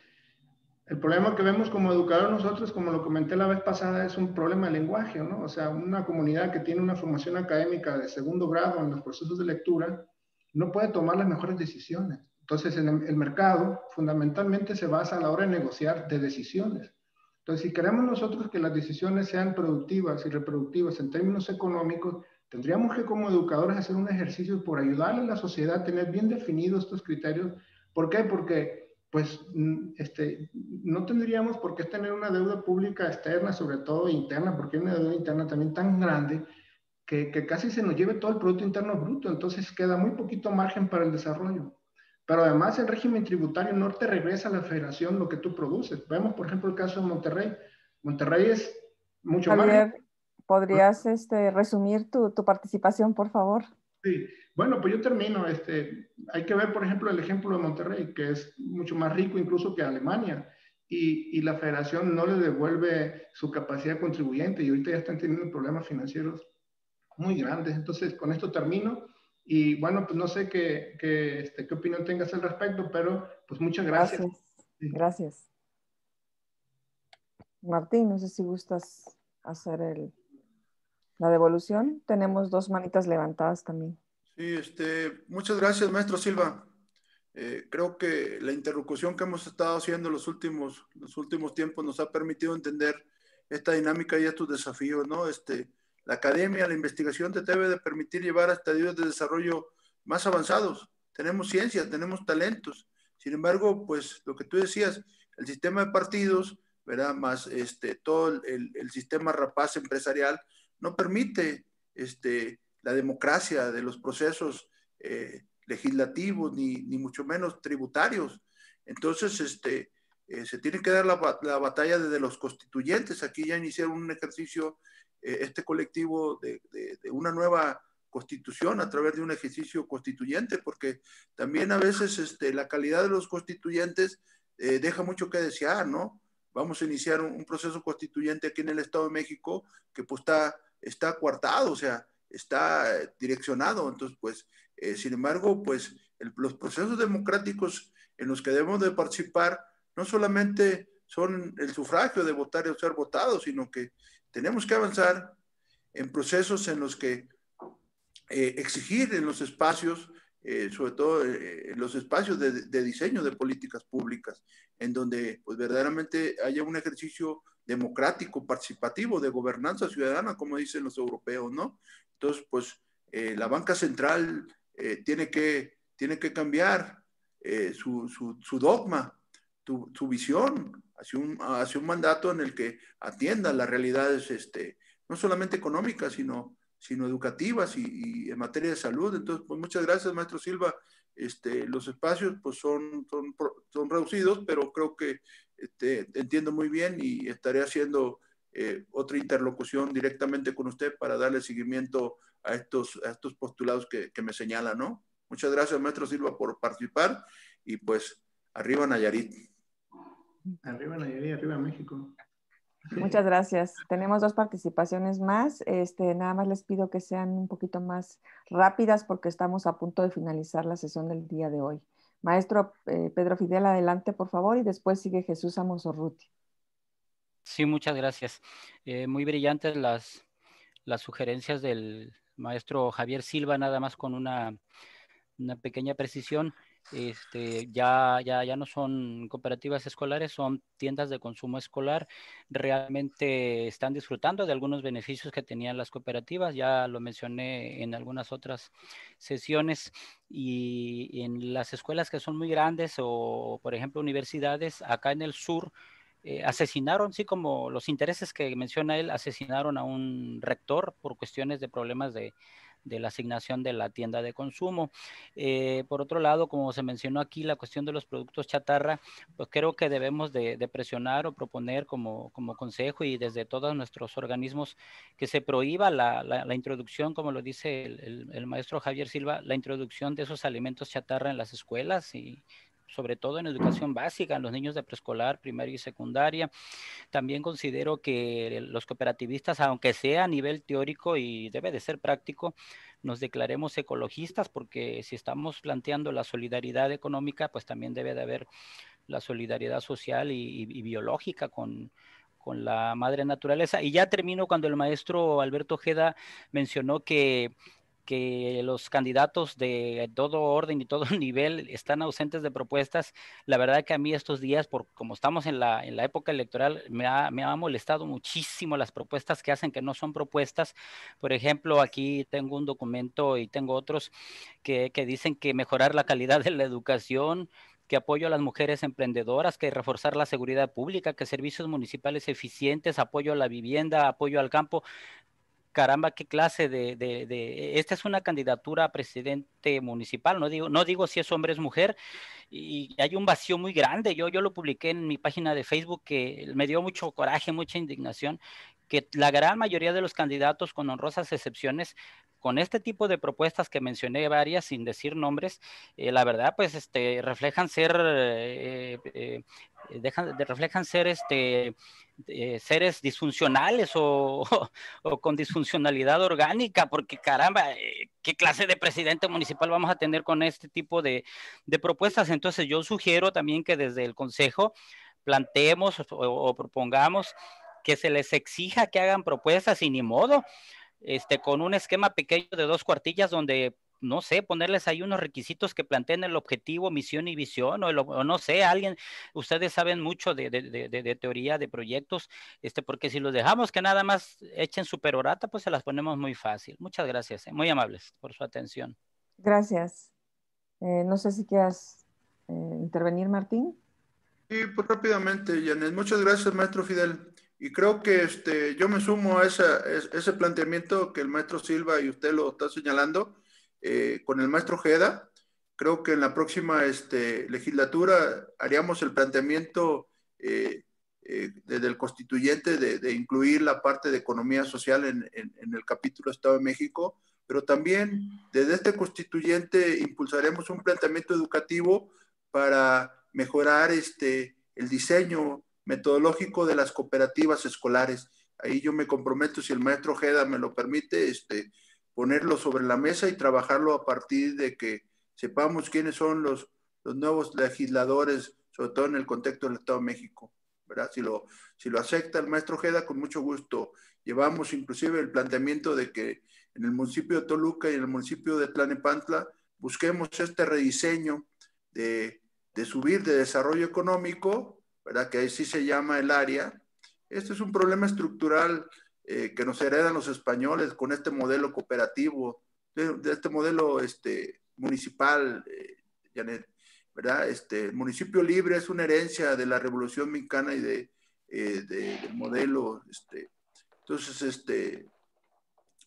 el problema que vemos como educadores nosotros, como lo comenté la vez pasada, es un problema de lenguaje, ¿no? O sea, una comunidad que tiene una formación académica de segundo grado en los procesos de lectura no puede tomar las mejores decisiones. Entonces, en el mercado fundamentalmente se basa a la hora de negociar de decisiones. Entonces, si queremos nosotros que las decisiones sean productivas y reproductivas en términos económicos, tendríamos que como educadores hacer un ejercicio por ayudarle a la sociedad a tener bien definidos estos criterios. ¿Por qué? Porque pues no tendríamos por qué tener una deuda pública externa, sobre todo interna, porque hay una deuda interna también tan grande que casi se nos lleve todo el Producto Interno Bruto, entonces queda muy poquito margen para el desarrollo. Pero además el régimen tributario no te regresa a la federación lo que tú produces. Vemos, por ejemplo, el caso de Monterrey. Monterrey es mucho más... Javier, ¿podrías resumir tu participación, por favor? Sí, bueno, pues yo termino. Hay que ver, por ejemplo, el ejemplo de Monterrey, que es mucho más rico incluso que Alemania, y la federación no le devuelve su capacidad contribuyente, y ahorita ya están teniendo problemas financieros muy grandes. Entonces, con esto termino. Y bueno, pues no sé qué opinión tengas al respecto, pero pues muchas gracias. Gracias. Sí. Gracias. Martín, no sé si gustas hacer la devolución. Tenemos 2 manitas levantadas también. Sí, muchas gracias, maestro Silva. Creo que la interlocución que hemos estado haciendo los últimos tiempos nos ha permitido entender esta dinámica y estos desafíos, ¿no? La academia, la investigación te debe de permitir llevar a estadios de desarrollo más avanzados. Tenemos ciencia, tenemos talentos. Sin embargo, pues lo que tú decías, el sistema de partidos, ¿verdad? Más todo el sistema rapaz empresarial no permite la democracia de los procesos legislativos ni mucho menos tributarios. Entonces, se tiene que dar la batalla desde los constituyentes. Aquí ya iniciaron un ejercicio, este colectivo de una nueva constitución a través de un ejercicio constituyente, porque también a veces la calidad de los constituyentes deja mucho que desear, ¿no? Vamos a iniciar un proceso constituyente aquí en el Estado de México que pues está coartado, o sea, está direccionado. Entonces, pues, sin embargo, pues los procesos democráticos en los que debemos de participar no solamente son el sufragio de votar y ser votados, sino que tenemos que avanzar en procesos en los que exigir en los espacios, sobre todo en los espacios de diseño de políticas públicas, en donde pues verdaderamente haya un ejercicio democrático, participativo, de gobernanza ciudadana, como dicen los europeos, ¿no? Entonces, pues la banca central tiene que cambiar su dogma, su visión hacia un mandato en el que atienda las realidades no solamente económicas, sino educativas y en materia de salud. Entonces, pues muchas gracias, maestro Silva. Los espacios pues son reducidos, pero creo que entiendo muy bien y estaré haciendo otra interlocución directamente con usted para darle seguimiento a estos postulados que me señalan, ¿no? Muchas gracias, maestro Silva, por participar y pues arriba Nayarit. Arriba Nayarit, arriba México. Muchas gracias. Tenemos 2 participaciones más. Nada más les pido que sean un poquito más rápidas porque estamos a punto de finalizar la sesión del día de hoy. Maestro Pedro Fidel, adelante, por favor, y después sigue Jesús Amos Urrutia. Sí, muchas gracias. Muy brillantes las sugerencias del maestro Javier Silva, nada más con una pequeña precisión. Ya no son cooperativas escolares, son tiendas de consumo escolar. Realmente están disfrutando de algunos beneficios que tenían las cooperativas, ya lo mencioné en algunas otras sesiones, y en las escuelas que son muy grandes o por ejemplo universidades, acá en el sur, asesinaron, sí, como los intereses que menciona él, asesinaron a un rector por cuestiones de problemas de la asignación de la tienda de consumo. Por otro lado, como se mencionó aquí, la cuestión de los productos chatarra, pues creo que debemos de presionar o proponer como consejo y desde todos nuestros organismos que se prohíba la introducción, como lo dice el maestro Javier Silva, la introducción de esos alimentos chatarra en las escuelas y sobre todo en educación básica, en los niños de preescolar, primaria y secundaria. También considero que los cooperativistas, aunque sea a nivel teórico y debe de ser práctico, nos declaremos ecologistas, porque si estamos planteando la solidaridad económica, pues también debe de haber la solidaridad social y biológica con la madre naturaleza. Y ya termino cuando el maestro Alberto Ojeda mencionó que los candidatos de todo orden y todo nivel están ausentes de propuestas. La verdad que a mí estos días, como estamos en la época electoral, me ha molestado muchísimo las propuestas que hacen que no son propuestas. Por ejemplo, aquí tengo un documento y tengo otros que dicen que mejorar la calidad de la educación, que apoyo a las mujeres emprendedoras, que reforzar la seguridad pública, que servicios municipales eficientes, apoyo a la vivienda, apoyo al campo. Caramba, qué clase esta es una candidatura a presidente municipal, no digo si es hombre o es mujer, y hay un vacío muy grande. Yo lo publiqué en mi página de Facebook, que me dio mucho coraje, mucha indignación, que la gran mayoría de los candidatos, con honrosas excepciones, con este tipo de propuestas que mencioné varias sin decir nombres, la verdad pues reflejan ser reflejan ser seres disfuncionales o con disfuncionalidad orgánica, porque caramba, ¿qué clase de presidente municipal vamos a tener con este tipo de propuestas? Entonces yo sugiero también que desde el consejo planteemos o propongamos que se les exija que hagan propuestas y ni modo, con un esquema pequeño de 2 cuartillas donde, no sé, ponerles ahí unos requisitos que planteen el objetivo, misión y visión, o no sé, ustedes saben mucho de teoría de proyectos, porque si los dejamos que nada más echen su perorata, pues se las ponemos muy fácil. Muchas gracias, muy amables por su atención. Gracias. No sé si quieras intervenir, Martín. Sí, pues rápidamente, Janet. Muchas gracias, maestro Fidel. Y creo que yo me sumo a ese planteamiento que el maestro Silva y usted lo está señalando con el maestro Ojeda. Creo que en la próxima legislatura haríamos el planteamiento desde el constituyente de incluir la parte de economía social en el capítulo Estado de México, pero también desde este constituyente impulsaremos un planteamiento educativo para mejorar el diseño metodológico de las cooperativas escolares. Ahí yo me comprometo, si el maestro Ojeda me lo permite, ponerlo sobre la mesa y trabajarlo a partir de que sepamos quiénes son los nuevos legisladores, sobre todo en el contexto del Estado de México, ¿verdad? Si lo acepta el maestro Ojeda, con mucho gusto. Llevamos inclusive el planteamiento de que en el municipio de Toluca y en el municipio de Tlalnepantla busquemos este rediseño de subir de desarrollo económico, ¿verdad? Que ahí sí se llama el área. Este es un problema estructural que nos heredan los españoles con este modelo cooperativo, de este modelo municipal, Janet, ¿verdad? El municipio libre es una herencia de la Revolución Mexicana y del modelo. Entonces,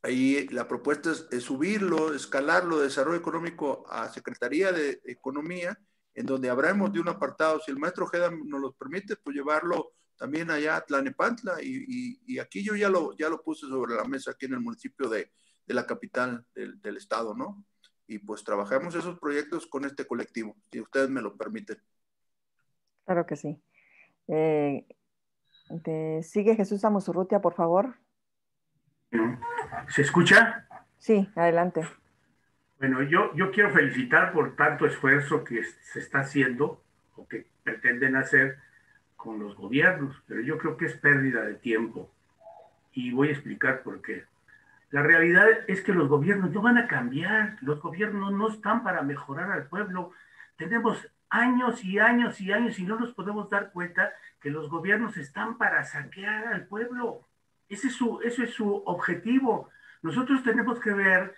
ahí la propuesta es subirlo, escalarlo de desarrollo económico a Secretaría de Economía, en donde habremos de un apartado, si el maestro Ojeda nos lo permite, pues llevarlo también allá a Tlalnepantla, y aquí yo ya lo puse sobre la mesa, aquí en el municipio de la capital del estado, ¿no? Y pues trabajamos esos proyectos con este colectivo, si ustedes me lo permiten. Claro que sí. Sigue Jesús Amosurrutia, por favor. ¿Se escucha? Sí, adelante. Bueno, yo quiero felicitar por tanto esfuerzo que se está haciendo o que pretenden hacer con los gobiernos, pero yo creo que es pérdida de tiempo y voy a explicar por qué. La realidad es que los gobiernos no van a cambiar, los gobiernos no están para mejorar al pueblo. Tenemos años y años y años y no nos podemos dar cuenta que los gobiernos están para saquear al pueblo. Ese es su objetivo. Nosotros tenemos que ver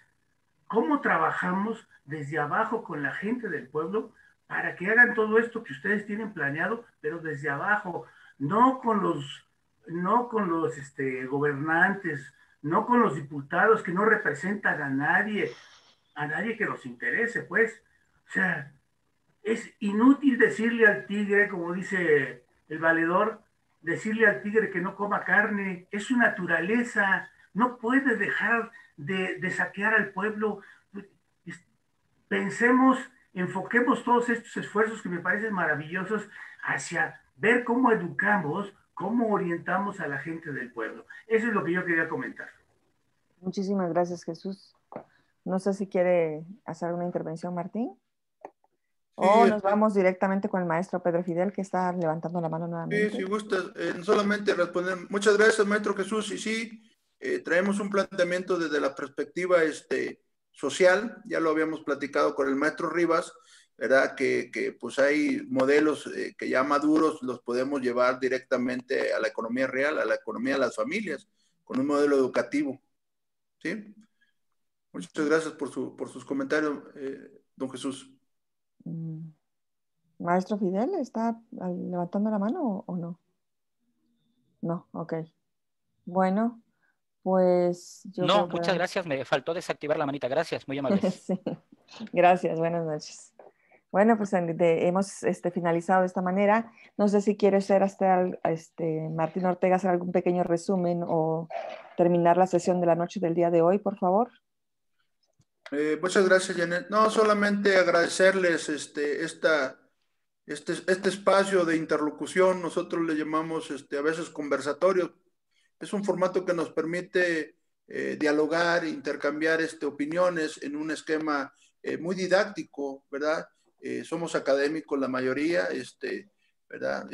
cómo trabajamos desde abajo con la gente del pueblo para que hagan todo esto que ustedes tienen planeado, pero desde abajo, no con los gobernantes, no con los diputados que no representan a nadie que nos interese, pues. O sea, es inútil decirle al tigre, como dice el valedor, decirle al tigre que no coma carne, es su naturaleza, no puede dejar de saquear al pueblo. Pensemos, enfoquemos todos estos esfuerzos que me parecen maravillosos hacia ver cómo educamos, cómo orientamos a la gente del pueblo. Eso es lo que yo quería comentar. Muchísimas gracias, Jesús. No sé si quiere hacer una intervención, Martín. O nos vamos directamente con el maestro Pedro Fidel, que está levantando la mano nuevamente. Sí, si gustas, solamente responder. Muchas gracias, maestro Jesús. Y sí, traemos un planteamiento desde la perspectiva social. Ya lo habíamos platicado con el maestro Rivas, ¿verdad? Que pues hay modelos que ya maduros los podemos llevar directamente a la economía real, a la economía de las familias, con un modelo educativo. ¿Sí? Muchas gracias por sus comentarios, don Jesús. Maestro Fidel, ¿está levantando la mano o no? No, ok. Bueno, pues yo no, creo que... muchas gracias, me faltó desactivar la manita, gracias, muy amable. Sí. Gracias, buenas noches. Bueno, pues hemos finalizado de esta manera. No sé si quiere hacer Martín Ortega hacer algún pequeño resumen o terminar la sesión de la noche del día de hoy, por favor. Muchas gracias, Janet. No, solamente agradecerles este espacio de interlocución. Nosotros le llamamos a veces conversatorio. Es un formato que nos permite dialogar, intercambiar opiniones en un esquema muy didáctico, ¿verdad? Somos académicos la mayoría, ¿verdad?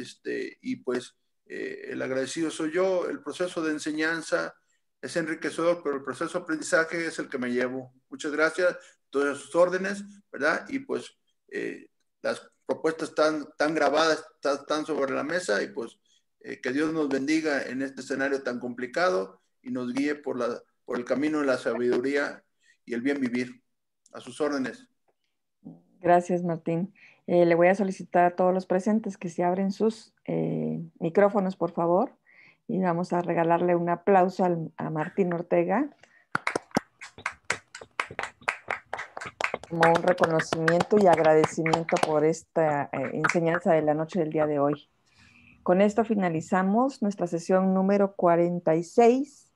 Y pues el agradecido soy yo. El proceso de enseñanza es enriquecedor, pero el proceso de aprendizaje es el que me llevo. Muchas gracias, todas sus órdenes, ¿verdad? Y pues las propuestas están grabadas, están sobre la mesa, y pues que Dios nos bendiga en este escenario tan complicado y nos guíe por el camino de la sabiduría y el bien vivir. A sus órdenes. Gracias, Martín. Le voy a solicitar a todos los presentes que se abren sus micrófonos, por favor, y vamos a regalarle un aplauso a Martín Ortega como un reconocimiento y agradecimiento por esta enseñanza de la noche del día de hoy. Con esto finalizamos nuestra sesión número 46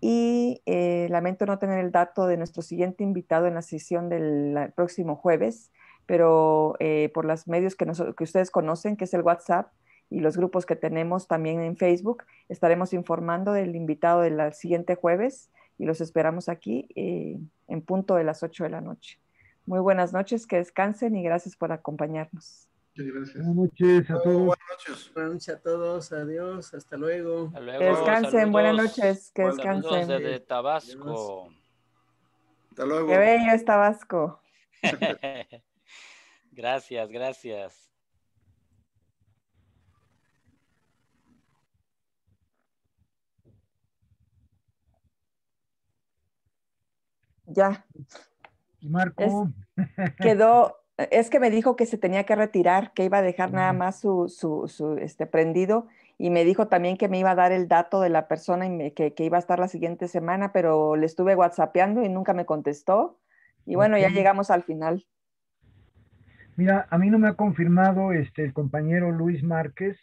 y lamento no tener el dato de nuestro siguiente invitado en la sesión del próximo jueves, pero por los medios que ustedes conocen, que es el WhatsApp y los grupos que tenemos también en Facebook, estaremos informando del invitado del siguiente jueves y los esperamos aquí en punto de las 8 de la noche. Muy buenas noches, que descansen y gracias por acompañarnos. Gracias. Buenas noches a todos. Buenas noches. Buenas noches a todos, adiós, hasta luego. Hasta luego. Que descansen, Saludos. buenas noches, que descansen. Saludos desde Tabasco. Hasta luego. Qué bello es Tabasco. Gracias, gracias. Ya. Marco. Es que me dijo que se tenía que retirar, que iba a dejar nada más su prendido, y me dijo también que me iba a dar el dato de la persona que iba a estar la siguiente semana, pero le estuve whatsappeando y nunca me contestó. Y bueno, ya llegamos al final. Mira, a mí no me ha confirmado el compañero Luis Márquez